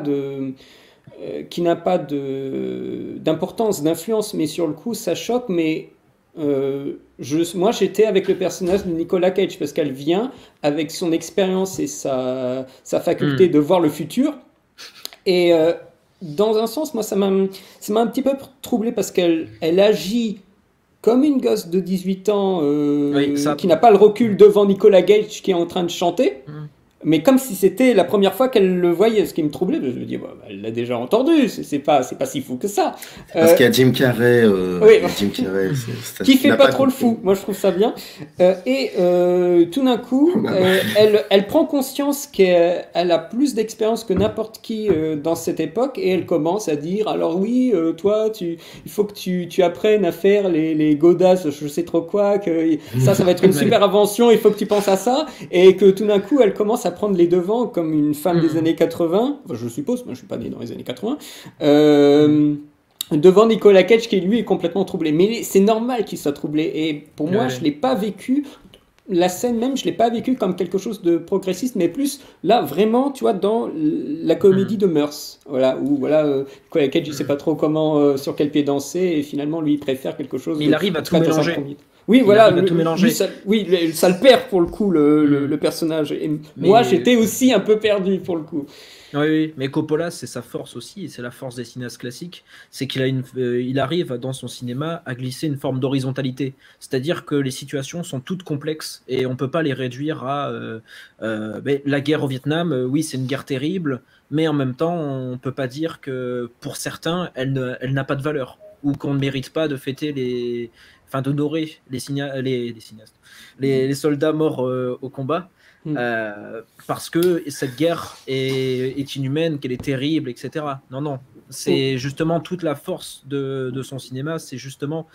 d'importance, d'influence, mais sur le coup ça choque. Mais moi j'étais avec le personnage de Nicolas Cage parce qu'elle vient avec son expérience et sa faculté de voir le futur. Et dans un sens, moi, ça m'a un petit peu troublé parce qu'elle agit comme une gosse de 18 ans qui n'a pas le recul devant Nicolas Cage qui est en train de chanter. mais comme si c'était la première fois qu'elle le voyait, ce qui me troublait. Je me dis, bah, elle l'a déjà entendu, c'est pas si fou que ça. Parce qu'il y a Jim Carrey, Oui. Jim Carrey Qui fait pas trop le compris. fou. Moi, je trouve ça bien. Tout d'un coup, elle prend conscience qu'elle a plus d'expérience que n'importe qui dans cette époque, et elle commence à dire, alors oui, toi, il faut que tu apprennes à faire les godasses, je sais trop quoi, que ça va être une super invention, il faut que tu penses à ça, et que tout d'un coup, elle commence à prendre les devants comme une femme des années 80, enfin, je suppose, moi je suis pas né dans les années 80, devant Nicolas Cage qui lui est complètement troublé. Mais c'est normal qu'il soit troublé, et pour moi, je l'ai pas vécu, la scène même, je l'ai pas vécu comme quelque chose de progressiste, mais plus là vraiment, tu vois, dans la comédie de mœurs, voilà, où voilà, Nicolas Cage il sait pas trop comment, sur quel pied danser, et finalement lui il préfère quelque chose. Mais il arrive à tout mélanger. Oui, voilà, tout mélanger. ça le perd pour le coup, le personnage. Et moi, j'étais aussi un peu perdu pour le coup. Oui, mais Coppola, c'est sa force aussi, et c'est la force des cinéastes classiques, c'est il arrive dans son cinéma à glisser une forme d'horizontalité. C'est-à-dire que les situations sont toutes complexes, et on ne peut pas les réduire à la guerre au Vietnam, oui, c'est une guerre terrible, mais en même temps, on ne peut pas dire que pour certains, elle n'a pas de valeur, ou qu'on ne mérite pas de fêter d'honorer les cinéastes, les soldats morts au combat. Parce que cette guerre est inhumaine, qu'elle est terrible, etc. Non, c'est justement toute la force de son cinéma, c'est justement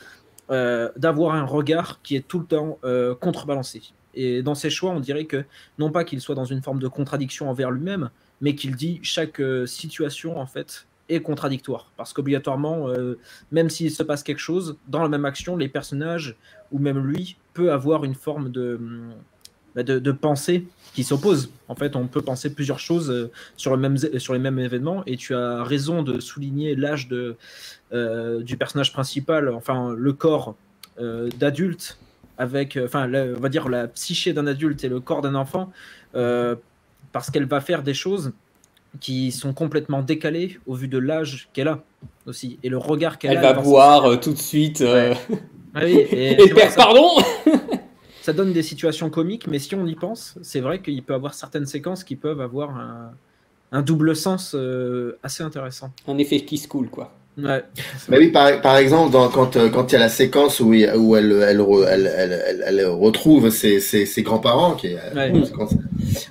d'avoir un regard qui est tout le temps contrebalancé. Et dans ses choix, on dirait que non pas qu'il soit dans une forme de contradiction envers lui-même, mais qu'il dit chaque situation en fait est contradictoire, parce qu'obligatoirement, même s'il se passe quelque chose dans la même action, les personnages ou même lui peut avoir une forme de pensée qui s'opposent. En fait, on peut penser plusieurs choses sur les mêmes événements, et tu as raison de souligner l'âge du personnage principal, enfin le corps d'adulte avec, on va dire la psyché d'un adulte et le corps d'un enfant, parce qu'elle va faire des choses qui sont complètement décalées au vu de l'âge qu'elle a aussi, et le regard qu'elle a. Elle va boire tout de suite. Ouais. Oui, et père, pardon. Ça donne des situations comiques, mais si on y pense, c'est vrai qu'il peut avoir certaines séquences qui peuvent avoir un double sens assez intéressant. Un effet kiss cool, quoi. Ouais. Bah oui, par exemple, quand il y a la séquence où elle retrouve ses grands-parents, qui est une séquence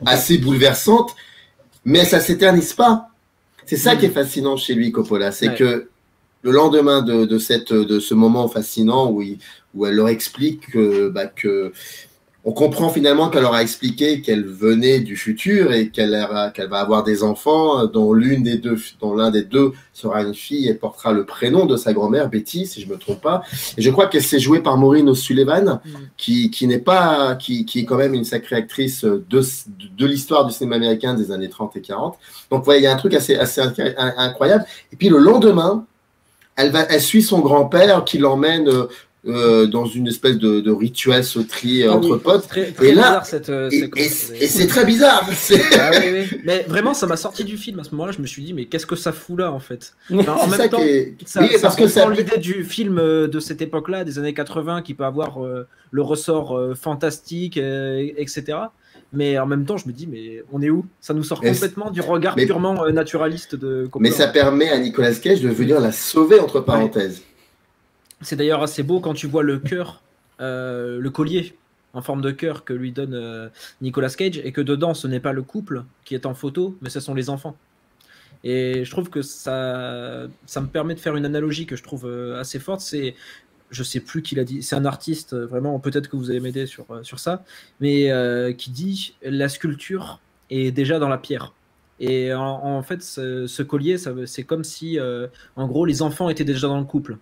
assez bouleversante, mais ça s'éternise pas. C'est ça qui est fascinant chez lui, Coppola, c'est que le lendemain de ce moment fascinant où elle leur explique que on comprend finalement qu'elle leur a expliqué qu'elle venait du futur et qu'elle va avoir des enfants dont l'un des deux sera une fille et portera le prénom de sa grand-mère, Betty, si je me trompe pas. Et je crois qu'elle s'est jouée par Maureen O'Sullivan, qui est quand même une sacrée actrice de l'histoire du cinéma américain des années 30 et 40. Donc, il y a un truc assez incroyable. Et puis, le lendemain, elle suit son grand-père qui l'emmène dans une espèce de rituel sauterie entre potes. Très et là, bizarre cette séquence. Et c'est très bizarre. Oui. Mais vraiment, ça m'a sorti du film à ce moment-là. Je me suis dit, mais qu'est-ce que ça fout là en fait? En même temps, ça comprend l'idée du film de cette époque-là, des années 80, qui peut avoir le ressort fantastique, etc. Mais en même temps, je me dis, mais on est où? Ça nous sort complètement du regard purement naturaliste de Coppola. Mais ça permet à Nicolas Cage de venir la sauver, entre parenthèses. Ouais. C'est d'ailleurs assez beau quand tu vois le cœur, le collier en forme de cœur que lui donne Nicolas Cage, et que dedans, ce n'est pas le couple qui est en photo, mais ce sont les enfants. Et je trouve que ça me permet de faire une analogie que je trouve assez forte. Je sais plus qui l'a dit, c'est un artiste, vraiment, peut-être que vous allez m'aider sur ça, mais qui dit la sculpture est déjà dans la pierre. Et en fait, ce collier, c'est comme si, en gros, les enfants étaient déjà dans le couple.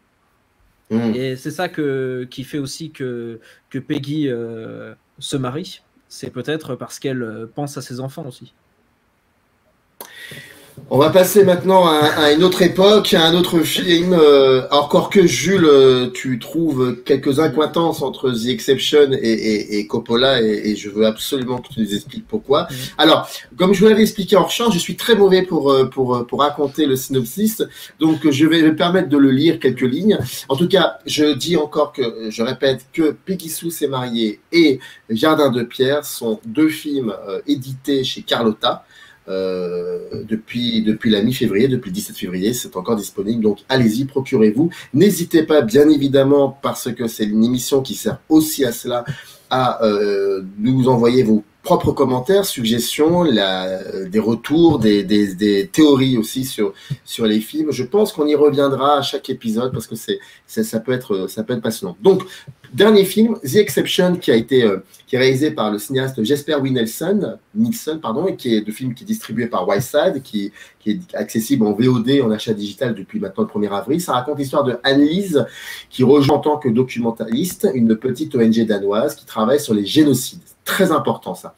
Et c'est ça qui fait aussi que Peggy se marie. C'est peut-être parce qu'elle pense à ses enfants aussi. On va passer maintenant à une autre époque, à un autre film. Encore que Jules, tu trouves quelques incointances entre The Exception et Coppola, et je veux absolument que tu nous expliques pourquoi. Alors, comme je vous l'avais expliqué en champ, je suis très mauvais pour raconter le synopsis, donc je vais me permettre de le lire quelques lignes. En tout cas, je répète que Peggy Sue s'est mariée et Jardin de Pierre sont deux films édités chez Carlotta. Depuis la mi-février, depuis le 17 février, c'est encore disponible, donc allez-y, procurez-vous. N'hésitez pas, bien évidemment, parce que c'est une émission qui sert aussi à cela, à nous envoyer vos propres commentaires, suggestions, des retours, des théories aussi sur les films. Je pense qu'on y reviendra à chaque épisode parce que ça peut être passionnant. Donc, dernier film, The Exception, qui est réalisé par le cinéaste Jesper Nielsen, et qui est distribué par Wildside, qui est accessible en VOD, en achat digital depuis maintenant le 1er avril. Ça raconte l'histoire de Anne-Lise, qui rejoint en tant que documentaliste une petite ONG danoise qui travaille sur les génocides. Très important, ça.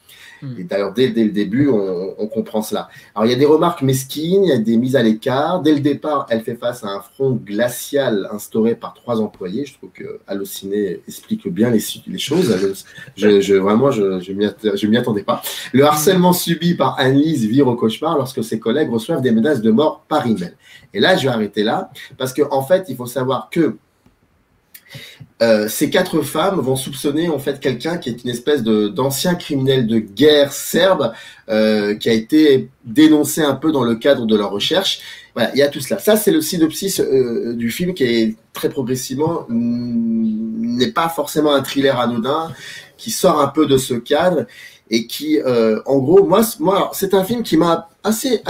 Et d'ailleurs, dès le début, on comprend cela. Alors, il y a des remarques mesquines, il y a des mises à l'écart. Dès le départ, elle fait face à un front glacial instauré par 3 employés. Je trouve que Allociné explique bien les choses. Vraiment, je m'y attendais pas. Le harcèlement subi par Anne-Lise vire au cauchemar lorsque ses collègues reçoivent des menaces de mort par email. Et là, je vais arrêter là, parce qu'en fait, il faut savoir que ces 4 femmes vont soupçonner en fait quelqu'un qui est une espèce d'ancien criminel de guerre serbe qui a été dénoncé un peu dans le cadre de leur recherche. Voilà, il y a tout cela. Ça, c'est le synopsis du film qui est très progressivement n'est pas forcément un thriller anodin, qui sort un peu de ce cadre et qui, en gros, moi, c'est un film qui m'a assez,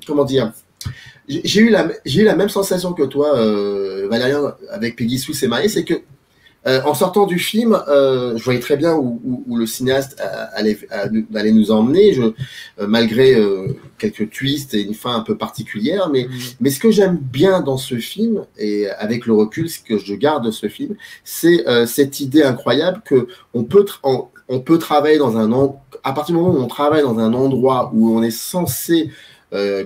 comment dire. J'ai eu la même sensation que toi, Valérien, avec Peggy Sue s'est mariée, c'est que en sortant du film, je voyais très bien où le cinéaste allait nous emmener, malgré quelques twists et une fin un peu particulière. Mais ce que j'aime bien dans ce film, et avec le recul, ce que je garde de ce film, c'est cette idée incroyable que on peut travailler à partir du moment où on travaille dans un endroit où on est censé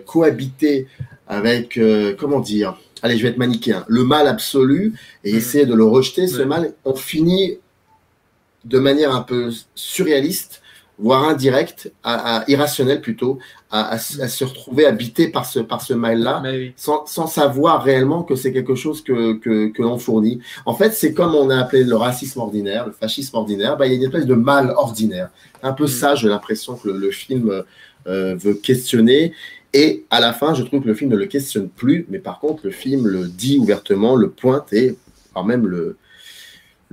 cohabiter avec, comment dire, allez, je vais être manichéen, le mal absolu, et essayer de le rejeter, ce mal, on finit de manière un peu surréaliste, voire indirecte, irrationnelle plutôt, à se retrouver habité par ce mal-là, sans savoir réellement que c'est quelque chose que l'on fournit. En fait, c'est comme on a appelé le racisme ordinaire, le fascisme ordinaire, il y a une espèce de mal ordinaire. Un peu ça, j'ai l'impression que le film veut questionner. Et à la fin, je trouve que le film ne le questionne plus, mais par contre, le film le dit ouvertement, le pointe et voire même le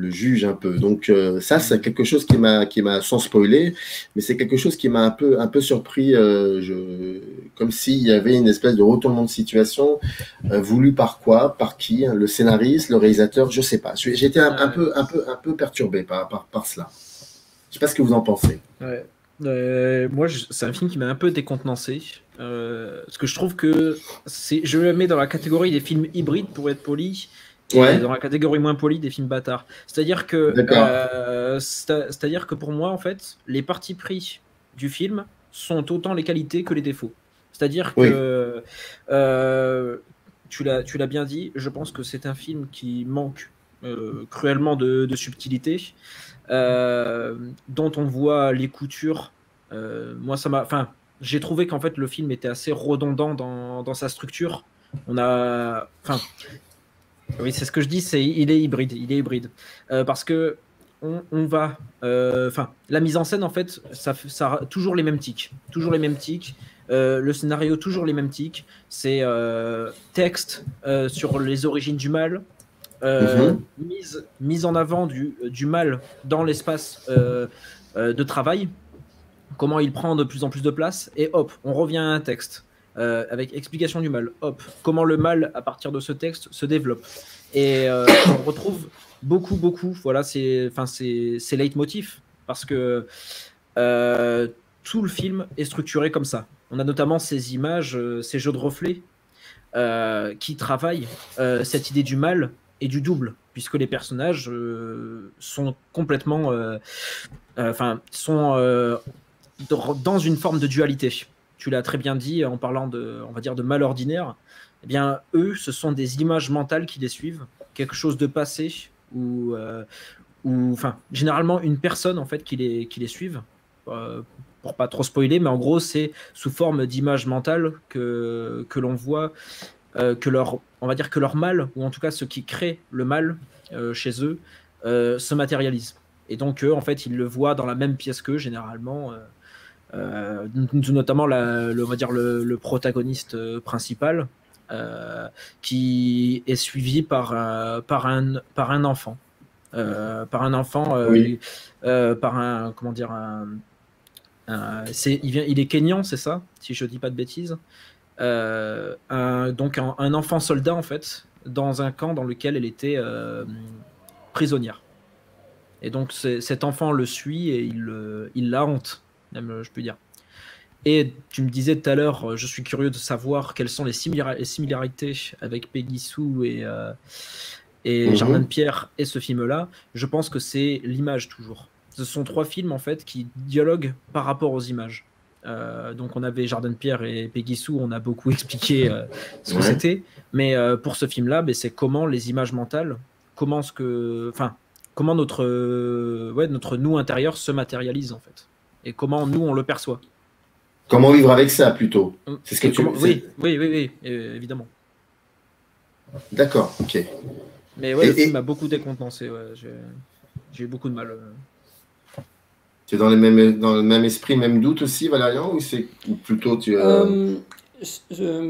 juge un peu. Donc ça, c'est quelque chose qui m'a sans spoiler, mais c'est quelque chose qui m'a un peu surpris, comme s'il y avait une espèce de retournement de situation voulu par quoi, par qui, le scénariste, le réalisateur, je sais pas. J'étais un peu perturbé par cela. Je sais pas ce que vous en pensez. Ouais. Moi, c'est un film qui m'a un peu décontenancé. Parce que je trouve que je le mets dans la catégorie des films hybrides, pour être poli, et dans la catégorie moins poli des films bâtards. C'est-à-dire que pour moi, en fait, les partis pris du film sont autant les qualités que les défauts. C'est-à-dire que tu l'as bien dit, je pense que c'est un film qui manque cruellement de subtilité, dont on voit les coutures. Moi, j'ai trouvé qu'en fait le film était assez redondant dans sa structure. Oui, c'est ce que je dis, il est hybride, parce que on va, la mise en scène en fait, ça toujours les mêmes tics, le scénario toujours les mêmes tics. C'est texte sur les origines du mal. Mise en avant du mal dans l'espace de travail, comment il prend de plus en plus de place, et hop, on revient à un texte avec explication du mal, hop, comment le mal à partir de ce texte se développe, et on retrouve beaucoup, voilà, c'est leitmotiv, parce que tout le film est structuré comme ça. On a notamment ces images, ces jeux de reflets qui travaillent cette idée du mal et du double, puisque les personnages sont complètement sont dans une forme de dualité. tu l'as très bien dit en parlant on va dire, de mal ordinaire, eh bien, eux, ce sont des images mentales qui les suivent, quelque chose de passé, ou enfin, généralement une personne en fait qui les suivent, pour pas trop spoiler, mais en gros, c'est sous forme d'images mentales que l'on voit, on va dire que leur mal, ou en tout cas ce qui crée le mal chez eux, se matérialise. Et donc, eux, en fait, ils le voient dans la même pièce qu'eux, généralement. Notamment on va dire le protagoniste principal, qui est suivi par un enfant, Oui. par un, comment dire, il est kényan, c'est ça, si je dis pas de bêtises. Donc un enfant soldat en fait, dans un camp dans lequel elle était prisonnière. Et donc cet enfant le suit et il la hante, même, je peux dire. Et tu me disais tout à l'heure, je suis curieux de savoir quelles sont les similarités avec Peggy Sue et Jardin de Pierre et ce film-là. Je pense que c'est l'image toujours. Ce sont 3 films en fait qui dialoguent par rapport aux images. Donc on avait Jardin de Pierre et Peggy Sue, on a beaucoup expliqué ce que c'était. Mais pour ce film-là, c'est comment les images mentales, comment notre nous intérieur se matérialise en fait. Et comment nous on le perçoit. Comment vivre avec ça, plutôt. C'est ce que tu... Oui, évidemment. D'accord, ok. Mais ouais, le film m'a beaucoup décontenancé. Ouais. J'ai eu beaucoup de mal. Tu es dans le même esprit, même doute aussi, Valérian, ou plutôt tu...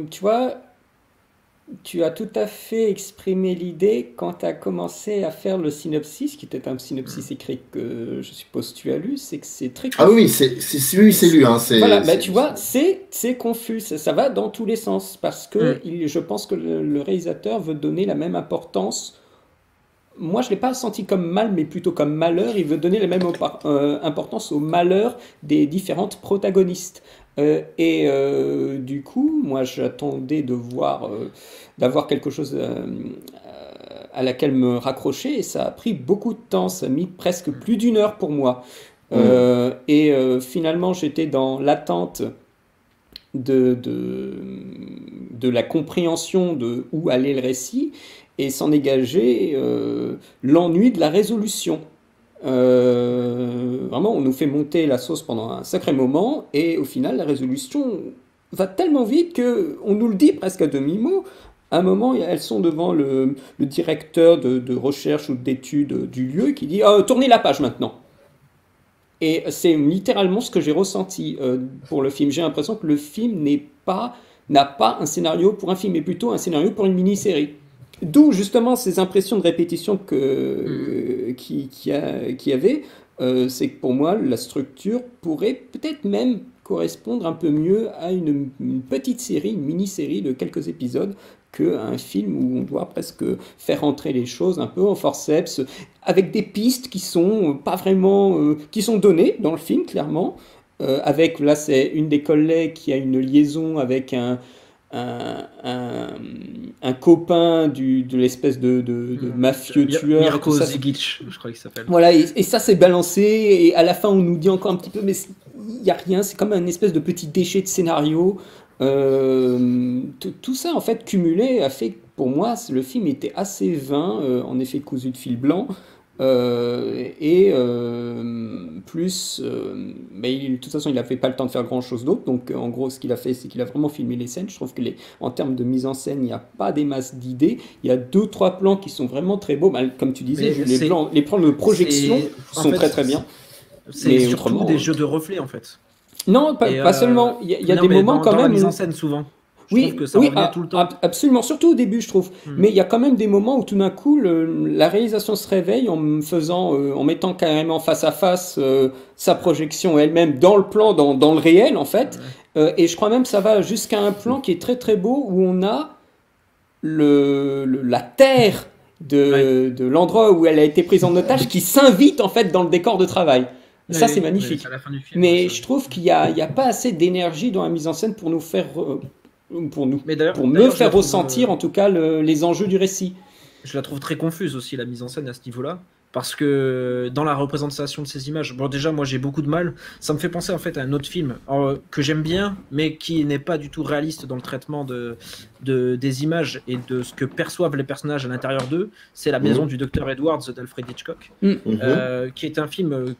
Tu vois, tu as tout à fait exprimé l'idée quand tu as commencé à faire le synopsis, qui était un synopsis écrit que je suppose tu as lu, c'est que c'est très confus. Ah oui, c'est lu. Hein, voilà, tu vois, c'est confus, ça va dans tous les sens, parce que je pense que le réalisateur veut donner la même importance. Moi, je ne l'ai pas senti comme mal, mais plutôt comme malheur. Il veut donner la même importance au malheur des différentes protagonistes. Du coup, moi, j'attendais d'avoir quelque chose à laquelle me raccrocher, et ça a pris beaucoup de temps. Ça a mis presque plus d'1 heure pour moi. Finalement, j'étais dans l'attente de la compréhension de où allait le récit, et s'en dégager l'ennui de la résolution. Vraiment, on nous fait monter la sauce pendant un sacré moment, et au final, la résolution va tellement vite qu'on nous le dit presque à demi-mot. À un moment, elles sont devant le directeur de recherche ou d'études du lieu qui dit « Tournez la page maintenant !» Et c'est littéralement ce que j'ai ressenti pour le film. J'ai l'impression que le film n'a pas un scénario pour un film, mais plutôt un scénario pour une mini-série. D'où justement ces impressions de répétition qu'il y avait. C'est que pour moi, la structure pourrait peut-être même correspondre un peu mieux à une petite série, une mini-série de quelques épisodes, qu'à un film où on doit presque faire entrer les choses un peu au forceps, avec des pistes qui sont pas vraiment, qui sont données dans le film, clairement. Là, c'est une des collègues qui a une liaison avec un copain de l'espèce de mafieux tueur. Mirko Zigic, je crois qu'il s'appelle. Voilà, et ça c'est balancé, et à la fin on nous dit encore un petit peu, mais il n'y a rien, c'est comme un espèce de petit déchet de scénario. Tout ça en fait cumulé a fait que pour moi le film était assez vain, en effet cousu de fil blanc. Plus, de toute façon il n'a pas le temps de faire grand chose d'autre, donc en gros ce qu'il a fait c'est qu'il a vraiment filmé les scènes. Je trouve que en termes de mise en scène il n'y a pas des masses d'idées, il y a 2-3 plans qui sont vraiment très beaux, comme tu disais, les plans de projection sont très très bien, c'est surtout des jeux de reflets en fait. Non, pas seulement, il y a des moments quand même la mise en scène souvent. Oui, que ça revenait tout le temps. Absolument, surtout au début, je trouve. Mais il y a quand même des moments où tout d'un coup, la réalisation se réveille en mettant carrément face à face sa projection elle-même dans le plan, dans le réel, en fait. Et je crois même que ça va jusqu'à un plan qui est très très beau, où on a la terre de l'endroit où elle a été prise en otage qui s'invite en fait dans le décor de travail. Ça, c'est magnifique. Mais je trouve qu'il n'y a pas assez d'énergie dans la mise en scène pour nous faire... pour me faire ressentir en tout cas les enjeux du récit. Je la trouve très confuse aussi, la mise en scène à ce niveau-là, parce que dans la représentation de ces images, bon déjà moi j'ai beaucoup de mal, ça me fait penser en fait à un autre film que j'aime bien, mais qui n'est pas du tout réaliste dans le traitement des images et de ce que perçoivent les personnages à l'intérieur d'eux, c'est La Maison du Docteur Edwards d'Alfred Hitchcock, qui est un film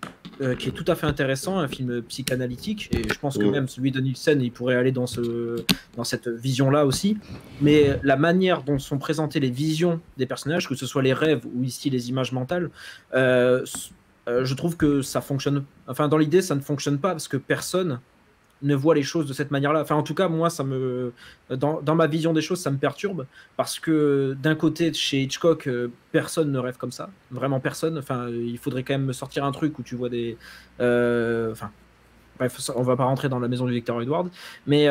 qui est tout à fait intéressant, un film psychanalytique, et je pense que même celui de Nielsen, il pourrait aller dans cette vision-là aussi, mais la manière dont sont présentées les visions des personnages, que ce soit les rêves ou ici les images mentales, je trouve que ça fonctionne. Enfin, dans l'idée, ça ne fonctionne pas parce que personne ne voit les choses de cette manière-là. Enfin, en tout cas, moi, dans ma vision des choses, ça me perturbe parce que d'un côté, chez Hitchcock, personne ne rêve comme ça, vraiment personne. Enfin, il faudrait quand même me sortir un truc où tu vois des. Enfin. Bref, on va pas rentrer dans La Maison du Docteur Edward, mais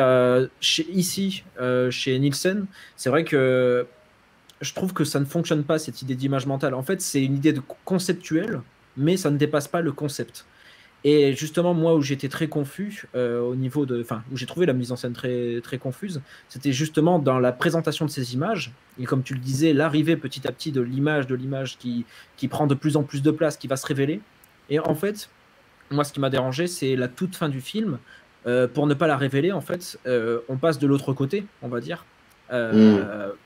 chez Nielsen, c'est vrai que je trouve que ça ne fonctionne pas, cette idée d'image mentale. En fait, c'est une idée conceptuelle, mais ça ne dépasse pas le concept. Et justement, moi, où j'étais très confus, où j'ai trouvé la mise en scène très, très confuse, c'était justement dans la présentation de ces images, et comme tu le disais, l'arrivée petit à petit de l'image qui prend de plus en plus de place, qui va se révéler. Et en fait, moi, ce qui m'a dérangé, c'est la toute fin du film. Pour ne pas la révéler, en fait, on passe de l'autre côté, on va dire.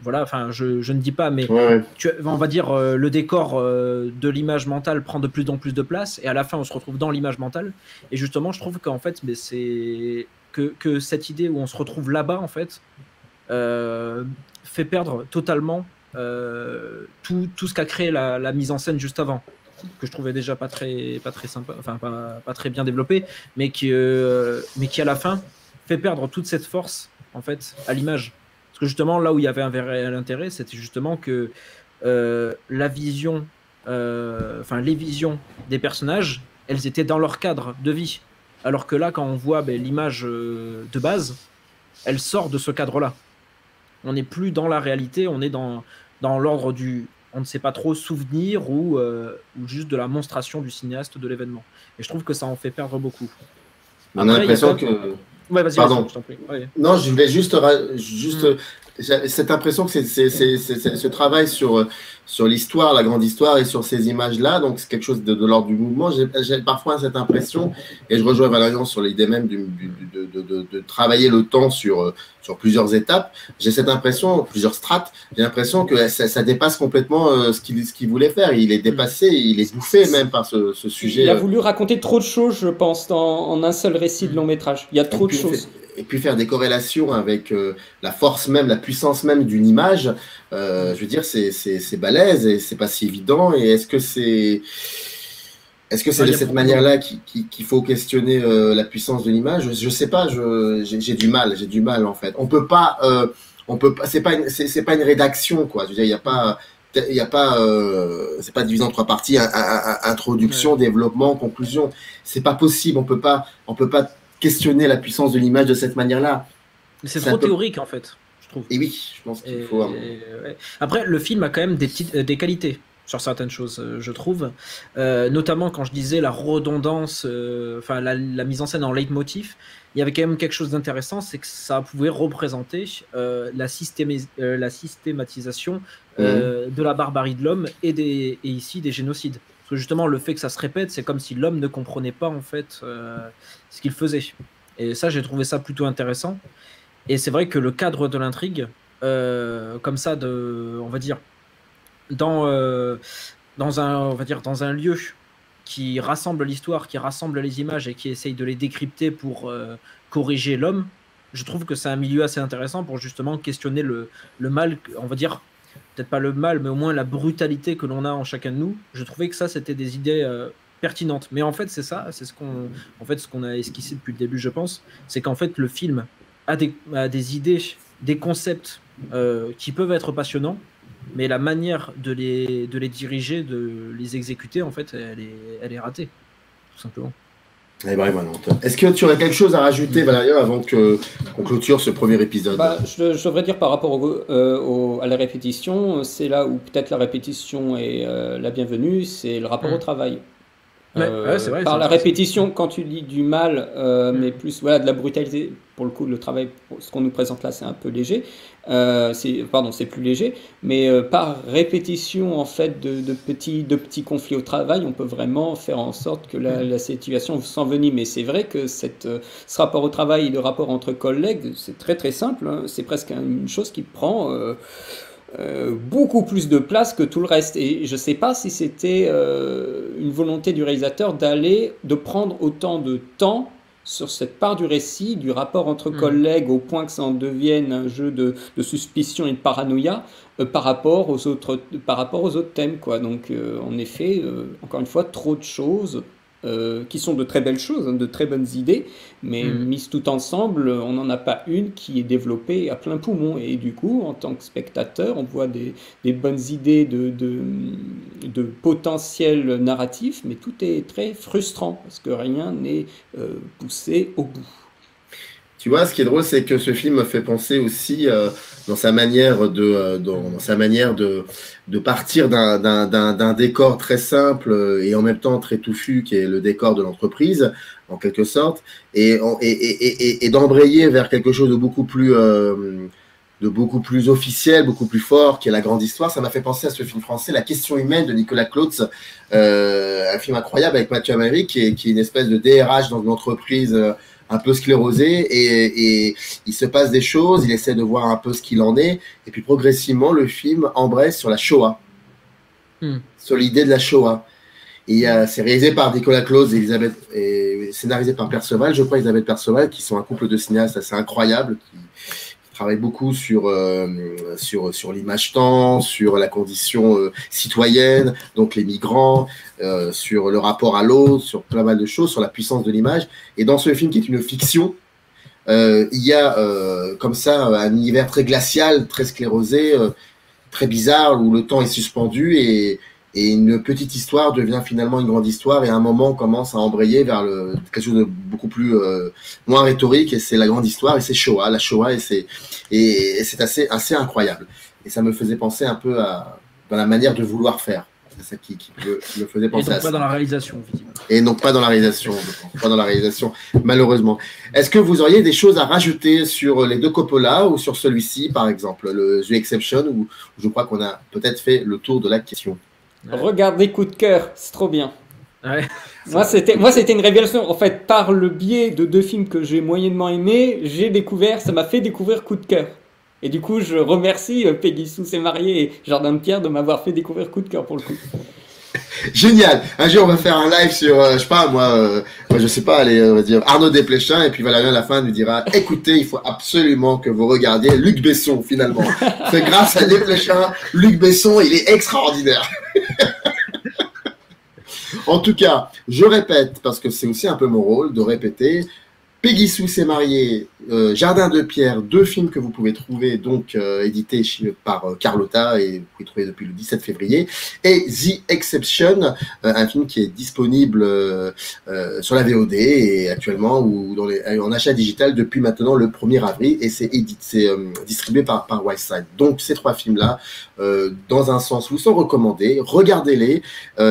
Voilà, enfin, je ne dis pas, mais on va dire le décor de l'image mentale prend de plus en plus de place, et à la fin, on se retrouve dans l'image mentale. Et justement, je trouve qu'en fait, c'est que cette idée où on se retrouve là-bas, en fait, fait perdre totalement tout ce qu'a créé la mise en scène juste avant, que je trouvais déjà pas très sympa, enfin pas très bien développé, mais qui à la fin fait perdre toute cette force en fait à l'image. Parce que justement là où il y avait un réel intérêt, c'était justement que la vision, les visions des personnages, elles étaient dans leur cadre de vie. Alors que là, quand on voit l'image de base, elle sort de ce cadre-là. On n'est plus dans la réalité, on est dans l'ordre du on ne sait pas trop souvenir ou juste de la monstration du cinéaste de l'événement. Et je trouve que ça en fait perdre beaucoup. On a l'impression que... Ouais, vas-y, pardon. je t'en prie. Ouais. Non, je voulais juste cette impression que c'est ce travail sur l'histoire, la grande histoire et sur ces images-là, donc c'est quelque chose de l'ordre du mouvement. J'ai parfois cette impression, et je rejoins Valérian sur l'idée même de travailler le temps sur plusieurs étapes. J'ai cette impression, plusieurs strates, j'ai l'impression que ça dépasse complètement ce qu'il voulait faire. Il est dépassé, il est bouffé même par ce sujet. Il a voulu raconter trop de choses, je pense, en un seul récit de long métrage. Il y a trop de choses. Et puis faire des corrélations avec la force même, la puissance même d'une image, je veux dire, c'est balèze et c'est pas si évident. Et est-ce que c'est de cette manière-là qu'il faut questionner la puissance de l'image? Je sais pas, j'ai du mal en fait. On peut pas, c'est pas une rédaction quoi. Je veux dire, il y a pas, c'est pas divisé en trois parties, introduction, développement, conclusion. C'est pas possible. On peut pas questionner la puissance de l'image de cette manière-là. C'est trop théorique en fait, je trouve. Et oui, je pense qu'il faut... Ouais. Après, le film a quand même des qualités sur certaines choses, je trouve. Notamment quand je disais la redondance, la mise en scène en leitmotiv, il y avait quand même quelque chose d'intéressant, c'est que ça pouvait représenter la systématisation de la barbarie de l'homme et ici des génocides. Parce que justement, le fait que ça se répète, c'est comme si l'homme ne comprenait pas en fait ce qu'il faisait. Et ça, j'ai trouvé ça plutôt intéressant. Et c'est vrai que le cadre de l'intrigue, comme ça, on va dire, dans un lieu qui rassemble l'histoire, qui rassemble les images et qui essaye de les décrypter pour corriger l'homme, je trouve que c'est un milieu assez intéressant pour justement questionner le mal, on va dire, peut-être pas le mal, mais au moins la brutalité que l'on a en chacun de nous. Je trouvais que ça, c'était des idées pertinentes. Mais en fait, c'est ça, c'est ce qu'on a esquissé depuis le début, je pense. C'est qu'en fait, le film a des idées, des concepts qui peuvent être passionnants, mais la manière de les diriger, de les exécuter, en fait, elle est ratée, tout simplement. Est-ce que tu aurais quelque chose à rajouter, Valérian, avant qu'on clôture ce premier épisode? Je devrais dire par rapport à la répétition, c'est là où peut-être la répétition est la bienvenue, c'est le rapport au travail. Ouais, c'est vrai, par c'est la vrai. répétition, quand tu dis du mal, mais plus voilà, de la brutalité, pour le coup, le travail, ce qu'on nous présente là, c'est un peu léger, pardon, c'est plus léger, mais par répétition en fait de petits conflits au travail, on peut vraiment faire en sorte que la situation s'envenime. Et c'est vrai que ce rapport au travail, le rapport entre collègues, c'est très très simple, hein. C'est presque une chose qui prend beaucoup plus de place que tout le reste. Et je ne sais pas si c'était une volonté du réalisateur de prendre autant de temps sur cette part du récit, du rapport entre collègues, au point que ça en devienne un jeu de suspicion et de paranoïa par rapport aux autres thèmes, quoi. Donc, en effet, encore une fois, trop de choses qui sont de très belles choses, hein, de très bonnes idées, mais mises tout ensemble, on n'en a pas une qui est développée à plein poumon. Et du coup, en tant que spectateur, on voit des bonnes idées de potentiel narratif, mais tout est très frustrant parce que rien n'est poussé au bout. Tu vois, ce qui est drôle, c'est que ce film me fait penser aussi dans sa manière de partir d'un décor très simple et en même temps très touffu, qui est le décor de l'entreprise, en quelque sorte, et d'embrayer vers quelque chose de beaucoup plus officiel, beaucoup plus fort, qui est la grande histoire. Ça m'a fait penser à ce film français, La question humaine de Nicolas Clautz, un film incroyable avec Mathieu Amalric, qui est une espèce de DRH dans une entreprise un peu sclérosé, et il se passe des choses, il essaie de voir un peu ce qu'il en est, et puis progressivement le film embrasse sur la Shoah, sur l'idée de la Shoah. Et c'est réalisé par Nicolas Clautz et scénarisé par Perceval, je crois, Elisabeth Perceval, qui sont un couple de cinéastes assez incroyables, qui travaille beaucoup sur l'image-temps, sur la condition citoyenne, donc les migrants, sur le rapport à l'autre, sur pas mal de choses, sur la puissance de l'image. Et dans ce film qui est une fiction, il y a comme ça un univers très glacial, très sclérosé, très bizarre, où le temps est suspendu et une petite histoire devient finalement une grande histoire, et à un moment on commence à embrayer vers quelque chose de beaucoup plus moins rhétorique, et c'est la grande histoire, et c'est Shoah, la Shoah, et c'est assez incroyable. Et ça me faisait penser un peu dans la manière de vouloir faire. C'est ça qui me faisait penser à ça. Et donc pas dans la réalisation, visiblement. Et donc pas dans la réalisation, pas dans la réalisation, malheureusement. Est-ce que vous auriez des choses à rajouter sur les deux Coppola ou sur celui-ci, par exemple, le The Exception, où je crois qu'on a peut-être fait le tour de la question? Ouais. Regardez Coup de cœur, c'est trop bien. Ouais. Moi, c'était une révélation. En fait, par le biais de deux films que j'ai moyennement aimés, ça m'a fait découvrir Coup de cœur. Et du coup, je remercie Peggy Sue s'est mariée et Jardin de Pierre de m'avoir fait découvrir Coup de cœur pour le coup. Génial. Un jour, on va faire un live sur, je sais pas, je sais pas, allez, on va dire Arnaud Desplechin, et puis Valérie à la fin nous dira, écoutez, il faut absolument que vous regardiez Luc Besson, finalement. C'est grâce à Desplechin, Luc Besson, il est extraordinaire. En tout cas, je répète, parce que c'est aussi un peu mon rôle de répéter, Peggy Sue s'est mariée, Jardin de Pierre, deux films que vous pouvez trouver, donc édités par Carlotta, et vous pouvez trouver depuis le 17 février, et The Exception, un film qui est disponible sur la VOD et actuellement ou en achat digital depuis maintenant le 1er avril, et c'est distribué par Wildside. Donc ces trois films-là, dans un sens, vous sont recommandés, regardez-les,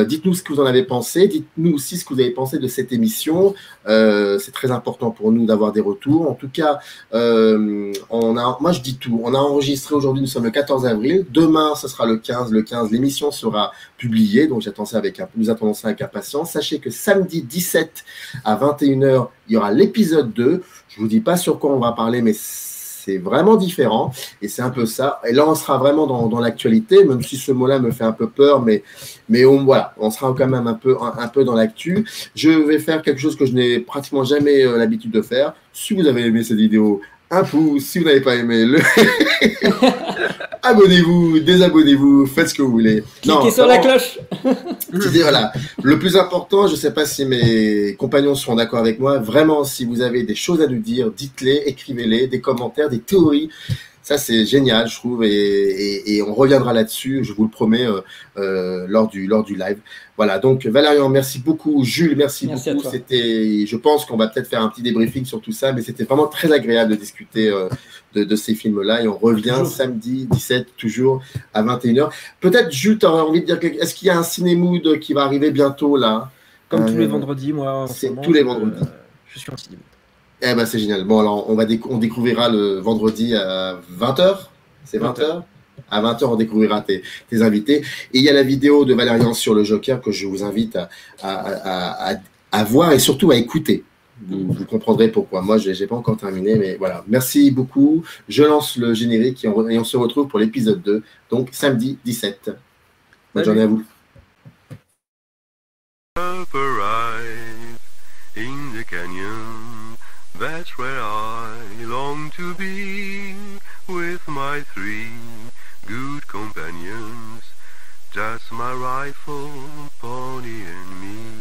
dites-nous ce que vous en avez pensé, dites-nous aussi ce que vous avez pensé de cette émission, c'est très important pour nous d'avoir des retours. En tout cas, moi je dis tout, on a enregistré aujourd'hui, nous sommes le 14 avril, demain ce sera le 15, l'émission sera publiée, donc nous attendons ça avec impatience. Sachez que samedi 17 à 21h, il y aura l'épisode 2, je vous dis pas sur quoi on va parler, mais c'est vraiment différent, et c'est un peu ça. Et là, on sera vraiment dans l'actualité, même si ce mot-là me fait un peu peur, mais on sera quand même un peu dans l'actu. Je vais faire quelque chose que je n'ai pratiquement jamais l'habitude de faire. Si vous avez aimé cette vidéo, un pouce. Si vous n'avez pas aimé, abonnez-vous, désabonnez-vous, faites ce que vous voulez. Cliquez sur la cloche. Voilà. Le plus important, je ne sais pas si mes compagnons seront d'accord avec moi, vraiment, si vous avez des choses à nous dire, dites-les, écrivez-les, des commentaires, des théories. Ça, c'est génial, je trouve, et on reviendra là-dessus, je vous le promets, lors du live. Voilà, donc Valérian, merci beaucoup. Jules, merci beaucoup. Je pense qu'on va peut-être faire un petit débriefing sur tout ça, mais c'était vraiment très agréable de discuter de ces films-là, et on revient samedi 17, toujours à 21h. Peut-être, Jules, tu aurais envie de dire, est-ce qu'il y a un Cinémood qui va arriver bientôt, là, Comme tous les vendredis, moi, en ce C'est moment, tous les vendredis. je suis en cinéma. Eh ben, c'est génial. Bon, alors, on découvrira le vendredi à 20h. C'est 20h? À 20h, on découvrira tes invités. Et il y a la vidéo de Valérian sur le Joker que je vous invite à voir et surtout à écouter. Vous comprendrez pourquoi. Moi, je n'ai pas encore terminé, mais voilà. Merci beaucoup. Je lance le générique et on se retrouve pour l'épisode 2. Donc, samedi 17. Bonne journée à vous. In the canyon, that's where I long to be, with my 3 good companions, just my rifle, pony and me.